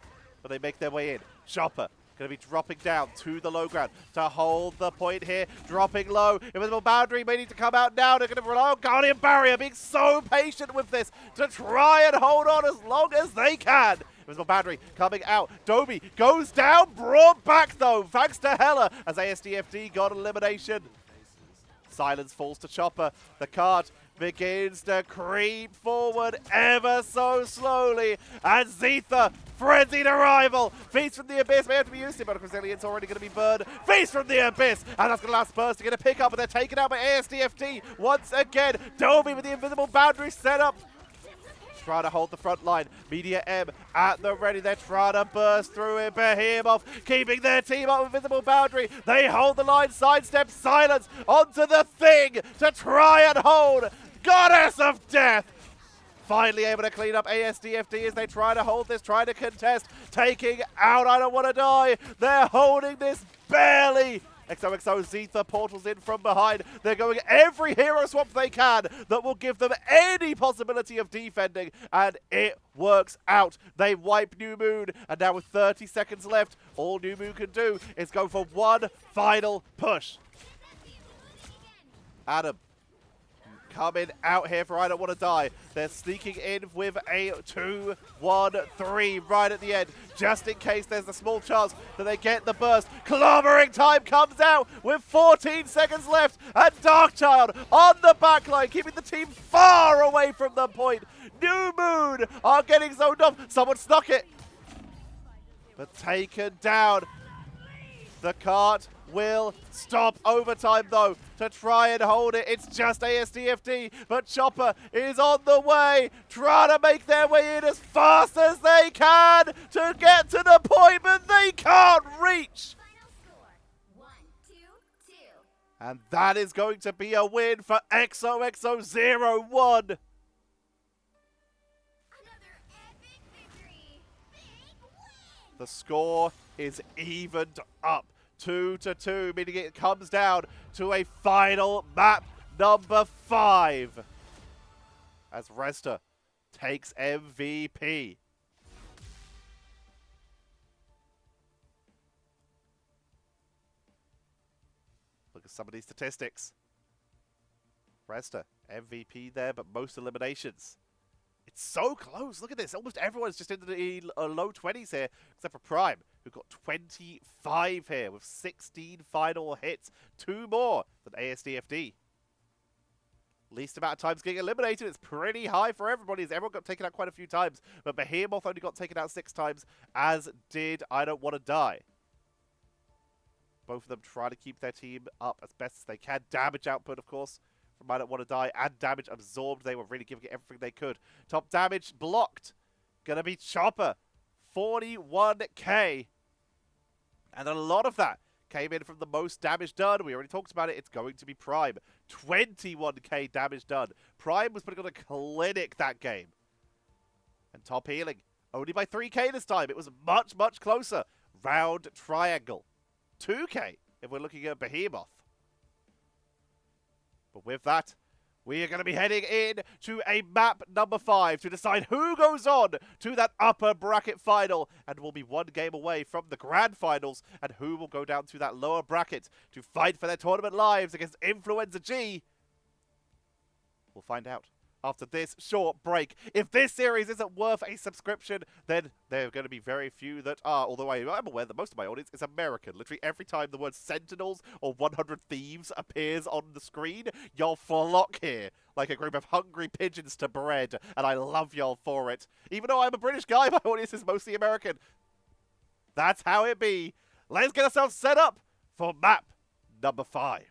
A: But they make their way in. Chopper Going to be dropping down to the low ground to hold the point here. Dropping low. Invisible Boundary may need to come out now. They're going to rely on Guardian Barrier, being so patient with this to try and hold on as long as they can. Invisible Boundary coming out. Doby goes down, brought back though, thanks to Hella, as ASDFD got elimination. Silence falls to Chopper. The cart begins to creep forward ever so slowly, and Zetha, frenzied arrival. Feast from the Abyss may have to be used, but Resilience already going to be burned. Feast from the Abyss, and that's going to allow Spurs to get a pick up, but they're taken out by ASDFD once again. Doby with the Invisible Boundary set up, trying to hold the front line. Media M at the ready. They're trying to burst through it. Behemoth keeping their team up with Invisible Boundary. They hold the line, sidestep Silence onto the thing to try and hold. Goddess of Death finally able to clean up ASDFD as they try to hold this, try to contest, taking out I Don't Want to Die. They're holding this barely. XOXO Zetha portals in from behind. They're going every hero swap they can that will give them any possibility of defending, and it works out. They wipe New Moon, and now with 30 seconds left, all New Moon can do is go for one final push. Adam coming out here for I Don't Want to Die. They're sneaking in with a 2-1-3 right at the end, just in case there's a small chance that they get the burst. Clobbering time comes out with 14 seconds left, and Darkchild on the backline, keeping the team far away from the point. New Moon are getting zoned off. Someone snuck it, but taken down. The cart will stop overtime though to try and hold it. It's just ASDFD, but Chopper is on the way, trying to make their way in as fast as they can to get to the point, but they can't reach.
B: Final score, 1-2-2.
A: And that is going to be a win for XOXO01.
B: Another epic victory. Big win.
A: The score is evened up 2-2, meaning it comes down to a final map number 5 as Resta takes MVP. Look at some of these statistics. Resta, MVP there, but most eliminations. It's so close. Look at this. Almost everyone's just in the low 20s here, except for Prime, who got 25 here with 16 final hits. 2 more than ASDFD. Least amount of times getting eliminated. It's pretty high for everybody, as everyone got taken out quite a few times. But Behemoth only got taken out 6 times, as did I Don't Want to Die. Both of them trying to keep their team up as best as they can. Damage output, of course, from I Don't Want to Die, and damage absorbed. They were really giving it everything they could. Top damage blocked. Gonna be Chopper. 41k. And a lot of that came in from the most damage done. We already talked about it. It's going to be Prime. 21k damage done. Prime was putting on a clinic that game. And top healing. Only by 3k this time. It was much, much closer. Round triangle. 2k if we're looking at Behemoth. But with that, we are going to be heading in to a map number 5 to decide who goes on to that upper bracket final, and will be one game away from the grand finals, and who will go down to that lower bracket to fight for their tournament lives against Influenza G. We'll find out after this short break. If this series isn't worth a subscription, then there are going to be very few that are, although I'm aware that most of my audience is American. Literally every time the word Sentinels or 100 Thieves appears on the screen, y'all flock here like a group of hungry pigeons to bread, and I love y'all for it. Even though I'm a British guy, my audience is mostly American. That's how it be. Let's get ourselves set up for map number 5.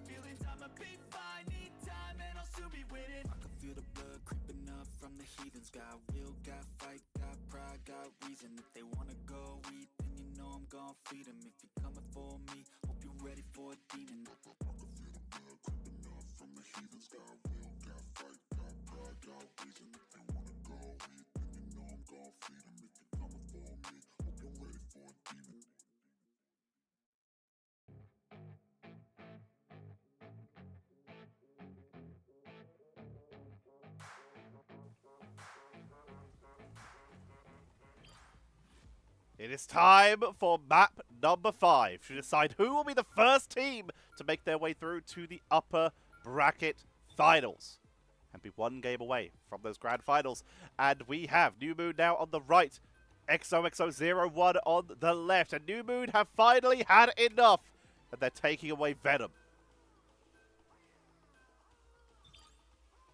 D: Feelings, I'ma be fine, need time, and I'll soon be
C: Got will, got fight, got pride, got reason. If they wanna go eat, then you know I'm gon' feed them. If you're coming for me, hope you're ready for a demon.
A: It is time for map number 5 to decide who will be the first team to make their way through to the upper bracket finals and be one game away from those grand finals. And we have New Moon now on the right, XOXO01 on the left, and New Moon have finally had enough, and they're taking away Venom.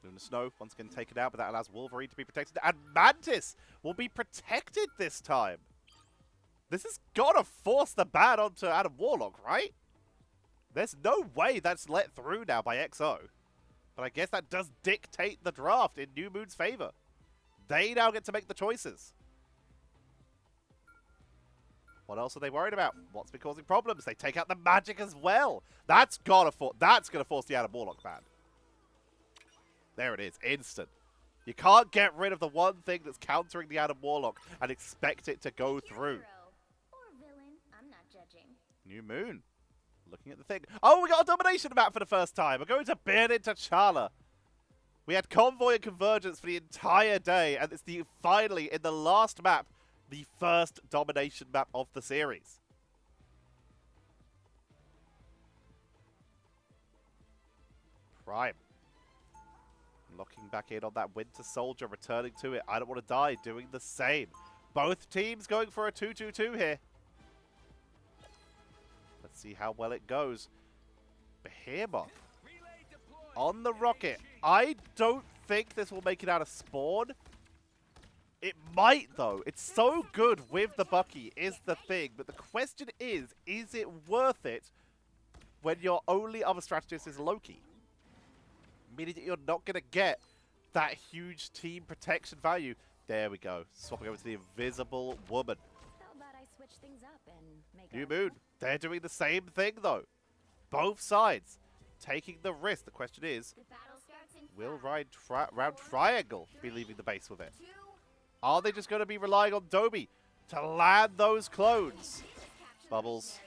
A: Luna Snow once again taken out, but that allows Wolverine to be protected, and Mantis will be protected this time. This has got to force the ban onto Adam Warlock, right? There's no way that's let through now by XO. But I guess that does dictate the draft in New Moon's favor. They now get to make the choices. What else are they worried about? What's been causing problems? They take out the magic as well. That's gonna force the Adam Warlock ban. There it is, instant. You can't get rid of the one thing that's countering the Adam Warlock and expect it to go through. New Moon. Looking at the thing. Oh, we got a domination map for the first time. We're going to burn into T'Challa. We had Convoy and Convergence for the entire day, and it's finally, in the last map, the first domination map of the series. Prime. Locking back in on that Winter Soldier, returning to it. I don't want to die, doing the same. Both teams going for a 2-2-2 here. Let's see how well it goes. Behemoth on the rocket. I don't think this will make it out of spawn. It might, though. It's so good with the Bucky is the thing. But the question is it worth it when your only other strategist is Loki? Meaning that you're not going to get that huge team protection value. There we go. Swapping over to the Invisible Woman.
B: How about I switch things up and make
A: New Moon. They're doing the same thing, though. Both sides taking the risk. The question is, will Round Triangle be leaving the base with it? Are they just going to be relying on Dobby to land those clones? Bubbles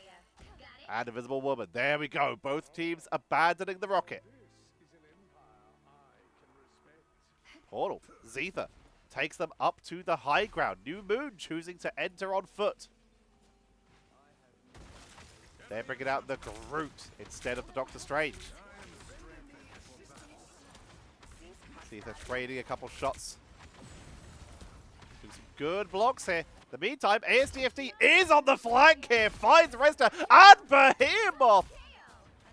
A: and Invisible Woman. There we go. Both teams abandoning the rocket. Portal. Zetha takes them up to the high ground. New Moon choosing to enter on foot. They're bringing out the Groot instead of the Doctor Strange. See if they're trading a couple shots. Doing some good blocks here. In the meantime, ASDFD is on the flank here. Finds Resta and Behemoth.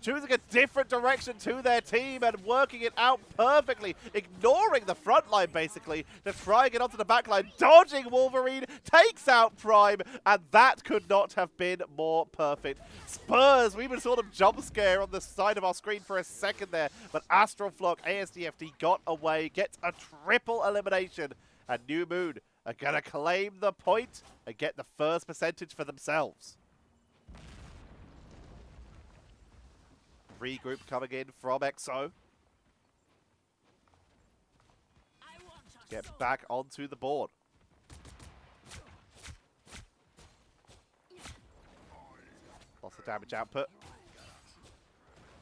A: Choosing a different direction to their team and working it out perfectly. Ignoring the front line, basically, to try and get onto the back line. Dodging Wolverine, takes out Prime, and that could not have been more perfect. Spurs, we even saw them jump scare on the side of our screen for a second there, but Astral Flock, ASDFD got away, gets a triple elimination, and New Moon are going to claim the point and get the first percentage for themselves. Regroup coming in from XO. Get back onto the board. Lost the damage output.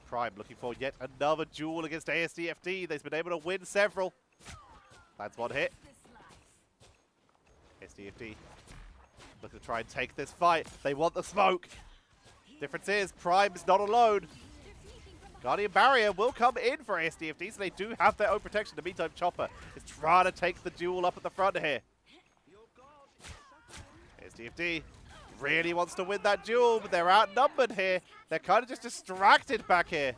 A: Prime looking for yet another duel against ASDFD. They've been able to win several. Lands one hit. ASDFD looking to try and take this fight. They want the smoke. Difference is Prime's not alone. Guardian Barrier will come in for ASDFD, so they do have their own protection. In the meantime, Chopper is trying to take the duel up at the front here. ASDFD really wants to win that duel, but they're outnumbered here. They're kind of just distracted back here.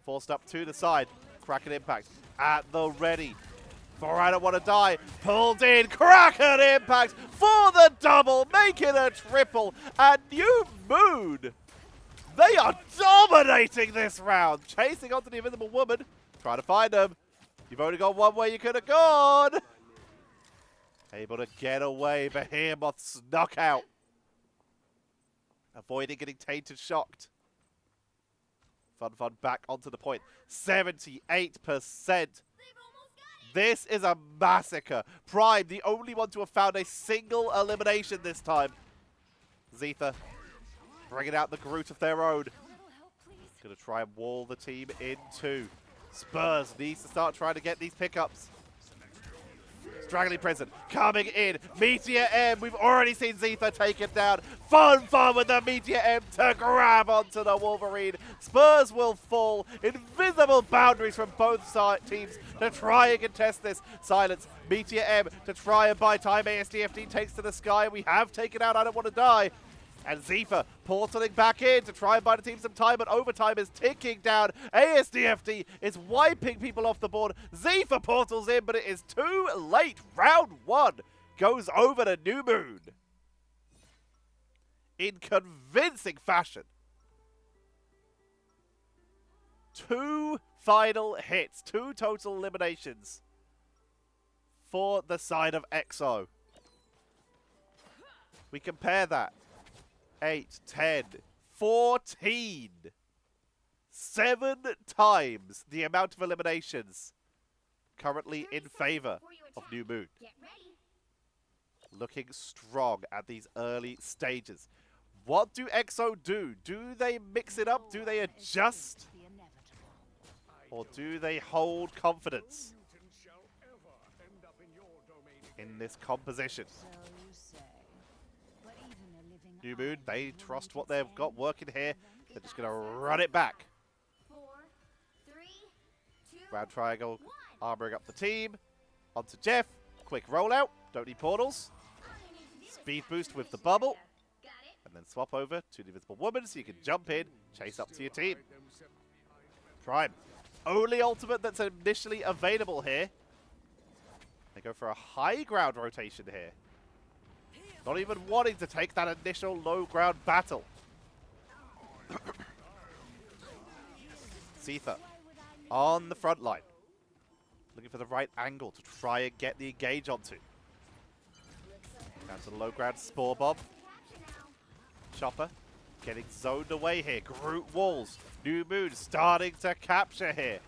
A: Forced up to the side. Kraken Impact at the ready. For I don't want to die. Pulled in. Kraken Impact for the double, making a triple. And New Moon, they are dominating this round. Chasing onto the Invisible Woman. Trying to find them. You've only got one way you could have gone. Able to get away. Behemoth snuck out. Avoiding getting tainted shocked. Fun back onto the point. 78%. This is a massacre. Prime, the only one to have found a single elimination this time. Zetha bringing out the Groot of their own. Going to try and wall the team in two. Spurs needs to start trying to get these pickups. Straggling Prison coming in. Meteor M. We've already seen Zetha take it down. Fun with the Meteor M to grab onto the Wolverine. Spurs will fall. Invisible boundaries from both teams to try and contest this. Silence. Meteor M to try and buy time. ASDFD takes to the sky. We have taken out I Don't Want to Die. And Zetha portaling back in to try and buy the team some time, but overtime is ticking down. ASDFD is wiping people off the board. Zetha portals in, but it is too late. Round one goes over to New Moon in convincing fashion. 2 final hits, 2 total eliminations for the side of XO. We compare that. 8, 10, 14. 7 times the amount of eliminations currently in favor of New Moon. Looking strong at these early stages. What do XO do? Do they mix it up? Do they adjust? Or do they hold confidence in this composition? New Moon, they trust what they've got working here. They're just going to run it back.
B: 4, 3, 2,
A: Round triangle, armoring up the team. Onto Jeff. Quick rollout. Don't need portals. Speed boost with the bubble. And then swap over to the Invisible Woman so you can jump in, chase up to your team. Prime. Only ultimate that's initially available here. They go for a high ground rotation here. Not even wanting to take that initial low ground battle. Zetha on the front line. Looking for the right angle to try and get the engage onto. Down to the low ground Spore Bomb. Chopper getting zoned away here. Groot walls. New Moon starting to capture here.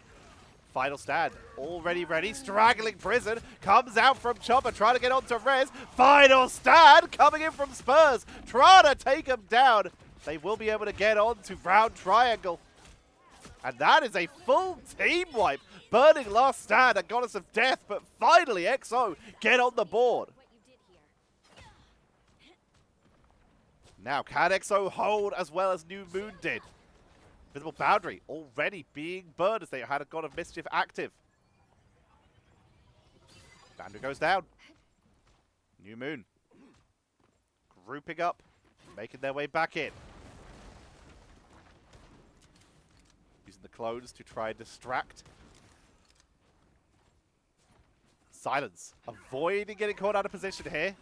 A: Final stand, already ready. Straggling Prison comes out from Chopper, trying to get onto Rez. Final stand coming in from Spurs, trying to take him down. They will be able to get on to round triangle. And that is a full team wipe. Burning last stand and Goddess of Death, but finally XO get on the board. Now, can XO hold as well as New Moon did? Visible boundary already being burned as they had a God of Mischief active. Boundary goes down. New Moon grouping up, making their way back in. Using the clones to try and distract. Silence. Avoiding getting caught out of position here.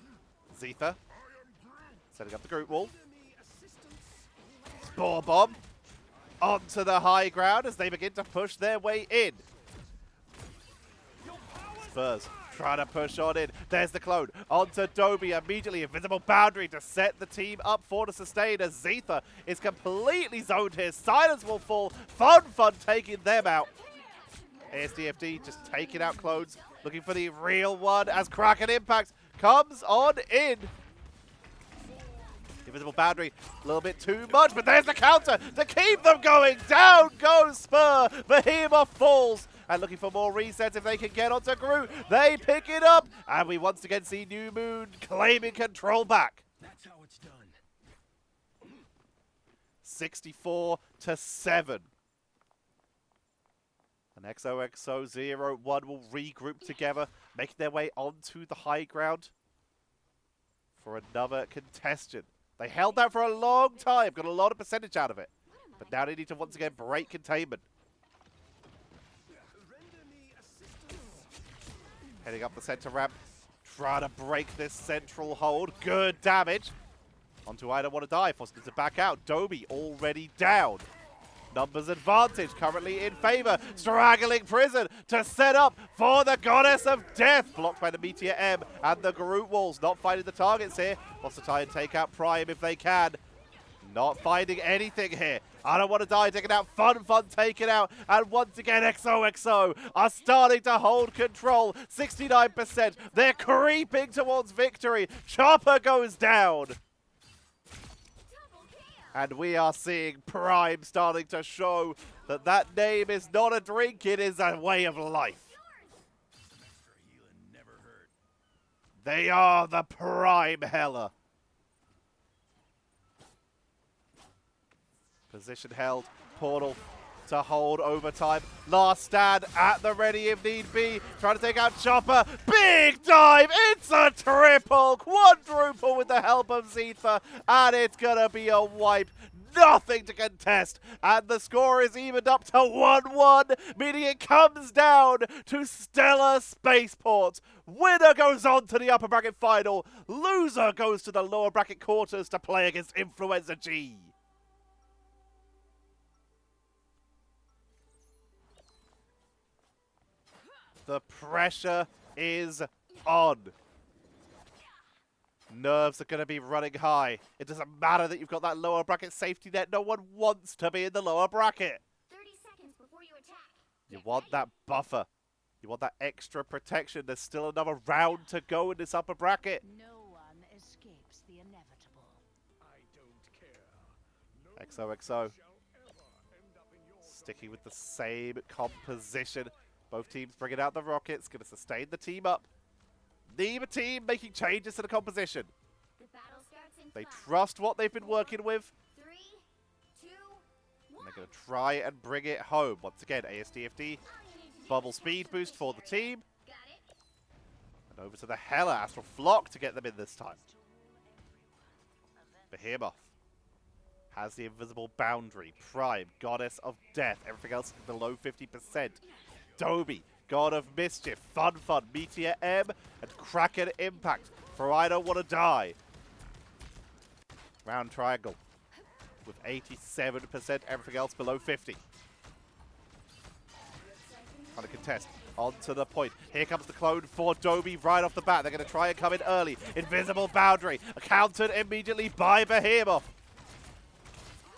A: Zetha setting up the group wall. Spore Bomb onto the high ground as they begin to push their way in. Spurs trying to push on in. There's the clone. Onto Dobie immediately. Invisible boundary to set the team up for the sustain as Zetha is completely zoned here. Silence will fall. Fun taking them out. ASDFD just taking out clones. Looking for the real one as Kraken Impact comes on in. Invisible boundary, a little bit too much, but there's the counter to keep them going. Down goes Spur. Behemoth falls. And looking for more resets if they can get onto Groot. They pick it up. And we once again see New Moon claiming control back.
E: That's how it's done.
A: 64-7. And XOXO01 will regroup together, making their way onto the high ground for another contestant. They held out for a long time, got a lot of percentage out of it. But now they need to once again break containment. Heading up the center ramp, trying to break this central hold. Good damage. Onto I Don't Want to Die, forcing him to back out. Dobie already down. Numbers advantage currently in favor. Straggling Prison to set up for the Goddess of Death. Blocked by the Meteor M and the Garroot Walls. Not finding the targets here. Wants to try and take out Prime if they can. Not finding anything here. I don't want to die. Taking out Fun taken out. And once again, XOXO are starting to hold control. 69%. They're creeping towards victory. Chopper goes down. And we are seeing Prime starting to show that that name is not a drink, it is a way of life. They are the Prime Hella. Position held, Portal to hold overtime. Last stand at the ready if need be. Trying to take out Chopper. Big dive! It's a triple! Quadruple with the help of Zetha. And it's gonna be a wipe. Nothing to contest. And the score is evened up to 1-1, meaning it comes down to Stellar Spaceport. Winner goes on to the upper bracket final. Loser goes to the lower bracket quarters to play against Influenza G. The pressure is on. Nerves are going to be running high. It doesn't matter that you've got that lower bracket safety net. No one wants to be in the lower bracket.
B: 30 seconds before you attack.
A: You want that buffer. You want that extra protection. There's still another round to go in this upper bracket.
F: No one escapes the inevitable.
E: I don't care. No
A: XOXO
E: shall ever end up in your
A: sticking with the same composition. Both teams bringing out the rockets. Going to sustain the team up. Neither team making changes to the composition.
B: The battle starts in
A: They
B: 5,
A: trust what they've been working with.
B: 3, 2, 1.
A: And they're going to try and bring it home. Once again, ASDFD. Bubble speed boost for the team.
B: Got it?
A: And over to the Hella Astral Flock to get them in this time. Behemoth has the invisible boundary. Prime, Goddess of Death. Everything else is below 50%. Dobie, God of Mischief. Fun, Meteor M, and Kraken Impact for I Don't Want to Die. Round Triangle with 87%. Everything else below 50. Trying to contest. On to the point. Here comes the clone for Dobie right off the bat. They're going to try and come in early. Invisible boundary. Countered immediately by Behemoth.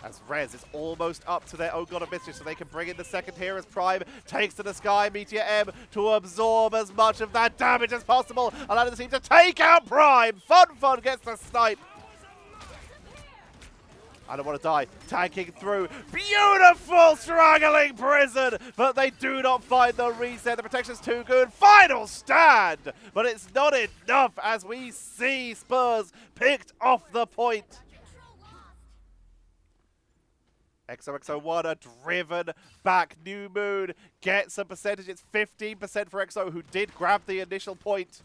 A: As Rez is almost up to their own God of Mischief, so they can bring in the second here as Prime takes to the sky. Meteor M to absorb as much of that damage as possible, allowing the team to take out Prime. Fun gets the snipe. I Don't Want to Die, tanking through. Beautiful straggling Prison, but they do not find the reset. The protection's too good. Final stand, but it's not enough as we see Spurs picked off the point. XOXO01 are driven back. New Moon gets a percentage. It's 15% for XO, who did grab the initial point.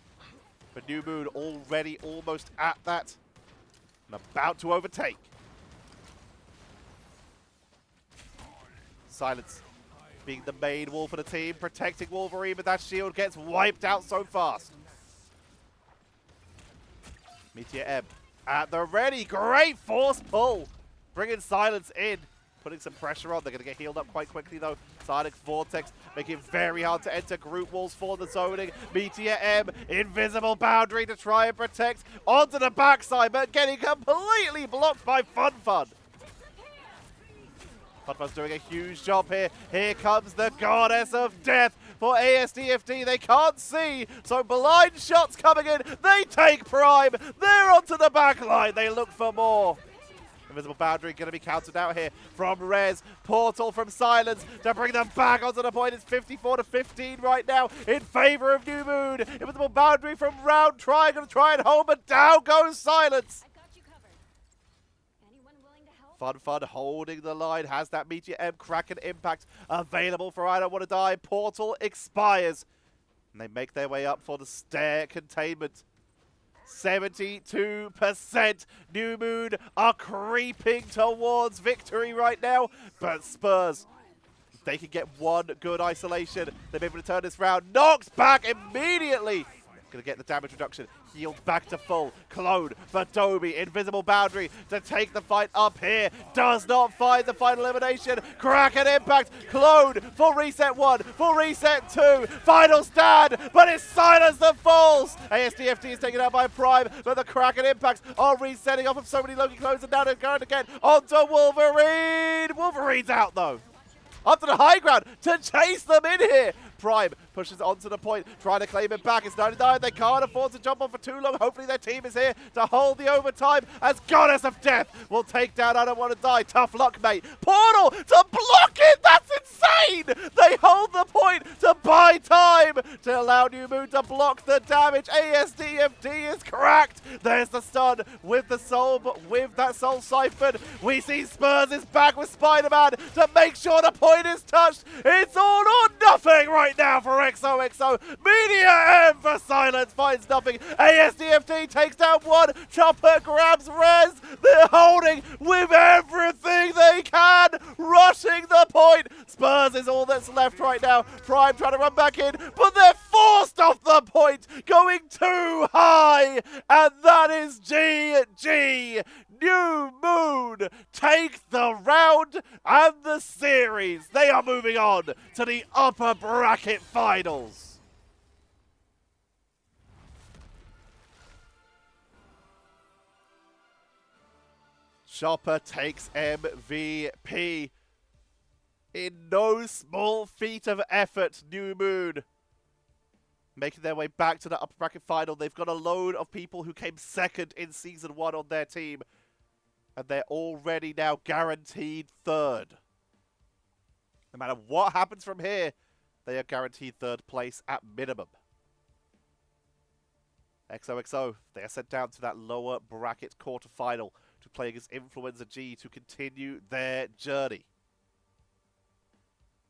A: But New Moon already almost at that and about to overtake. Silence being the main wall for the team, protecting Wolverine, but that shield gets wiped out so fast. Meteor M at the ready. Great force pull. Bringing Silence in. Putting some pressure on. They're going to get healed up quite quickly, though. Psyonix Vortex making it very hard to enter Garroot Walls for the zoning. Meteor M, invisible boundary to try and protect. Onto the backside, but getting completely blocked by Fun. Fun's doing a huge job here. Here comes the Goddess of Death for ASDFD. They can't see, so blind shots coming in. They take Prime. They're onto the back line. They look for more. Invisible boundary going to be counted out here from Rez. Portal from Silence to bring them back onto the point. It's 54-15 right now in favor of New Moon. Invisible boundary from Round Triangle to try and hold, but down goes Silence.
B: I got you covered. Anyone willing to help?
A: Fun holding the line. Has that Meteor M Kraken Impact available for I Don't Want to Die. Portal expires. And they make their way up for the stair containment. 72%. New Moon are creeping towards victory right now. But Spurs, if they can get one good isolation, they'll be able to turn this round. Knocked back immediately Gonna get the damage reduction. Healed back to full. Clone for Dobie. Invisible boundary to take the fight up here. Does not find the final elimination. Kraken impact. Clone for reset 1. For reset 2. Final stand. But it's Silence that falls. ASDFT is taken out by Prime. But the Kraken impacts are resetting off of so many Loki clones. And down and going again onto Wolverine. Wolverine's out though. Up to the high ground to chase them in here. Prime pushes onto the point, trying to claim it back. It's 99. They can't afford to jump on for too long. Hopefully their team is here to hold the overtime as Goddess of Death will take down I Don't Want to Die. Tough luck, mate. Portal to block it. That's insane. They hold the point to buy time to allow New Moon to block the damage. ASDFD is cracked. There's the stun with the soul, but with that soul siphon, we see Spurs is back with Spider-Man to make sure the point is touched. It's all or nothing right now for XOXO. Media M for Silence finds nothing. ASDFD takes down one. Chopper grabs Rez. They're holding with everything they can. Rushing the point. Spurs is all that's left right now. Prime trying to run back in, but they're forced off the point. Going too high. And that is GG. New Moon take the round and the series. They are moving on to the upper bracket finals. Chopper takes MVP. In no small feat of effort, New Moon making their way back to the upper bracket final. They've got a load of people who came second in Season 1 on their team. And they're already now guaranteed third. No matter what happens from here, they are guaranteed third place at minimum. XOXO, they are sent down to that lower bracket quarterfinal to play against Influenza G to continue their journey.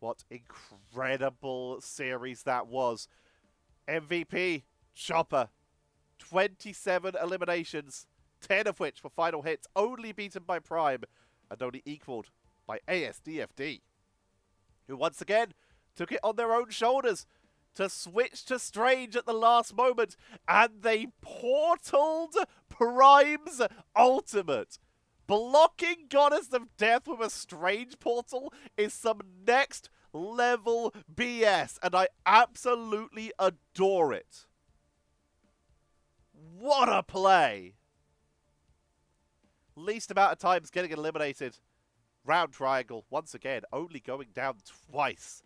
A: What incredible series that was. MVP, Chopper, 27 eliminations. 10 of which were final hits, only beaten by Prime, and only equaled by ASDFD, who once again took it on their own shoulders to switch to Strange at the last moment, and they portaled Prime's ultimate. Blocking Goddess of Death with a Strange portal is some next level BS, and I absolutely adore it. What a play! Least amount of times getting eliminated. Round triangle, once again, only going down twice.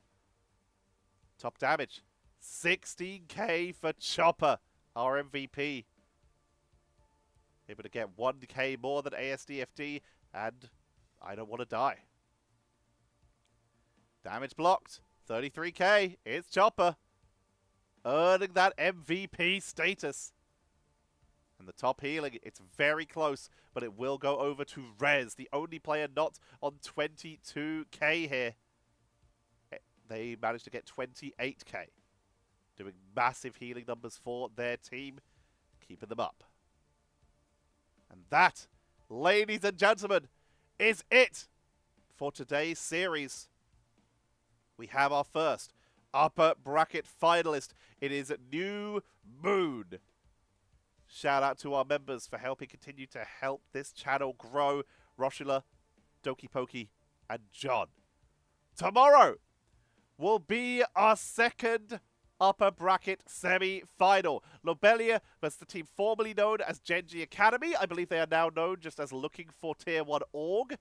A: Top damage, 16k for Chopper, our MVP. Able to get 1k more than ASDFD, and I Don't Want to Die. Damage blocked, 33k, it's Chopper. Earning that MVP status. And the top healing, it's very close, but it will go over to Rez, the only player not on 22k here. They managed to get 28k. Doing massive healing numbers for their team, keeping them up. And that, ladies and gentlemen, is it for today's series. We have our first upper bracket finalist. It is New Moon. Shout out to our members for helping continue to help this channel grow. Roshula, Doki Poki, and John. Tomorrow will be our second upper bracket semi-final. Lobelia versus the team formerly known as Genji Academy. I believe they are now known just as Looking for Tier 1 Org.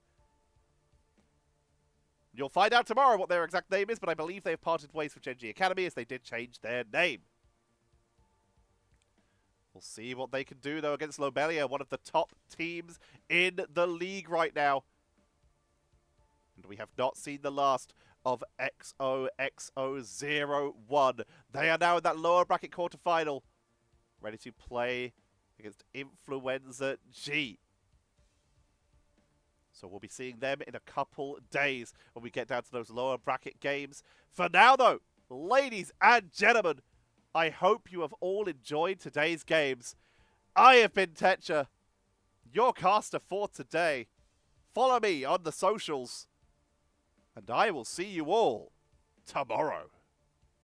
A: You'll find out tomorrow what their exact name is, but I believe they've parted ways with Genji Academy as they did change their name. We'll see what they can do, though, against Lobelia, one of the top teams in the league right now. And we have not seen the last of XOXO01. They are now in that lower bracket quarterfinal, ready to play against Influenza G. So we'll be seeing them in a couple days when we get down to those lower bracket games. For now, though, ladies and gentlemen, I hope you have all enjoyed today's games. I have been Tetcher, your caster for today. Follow me on the socials, and I will see you all tomorrow.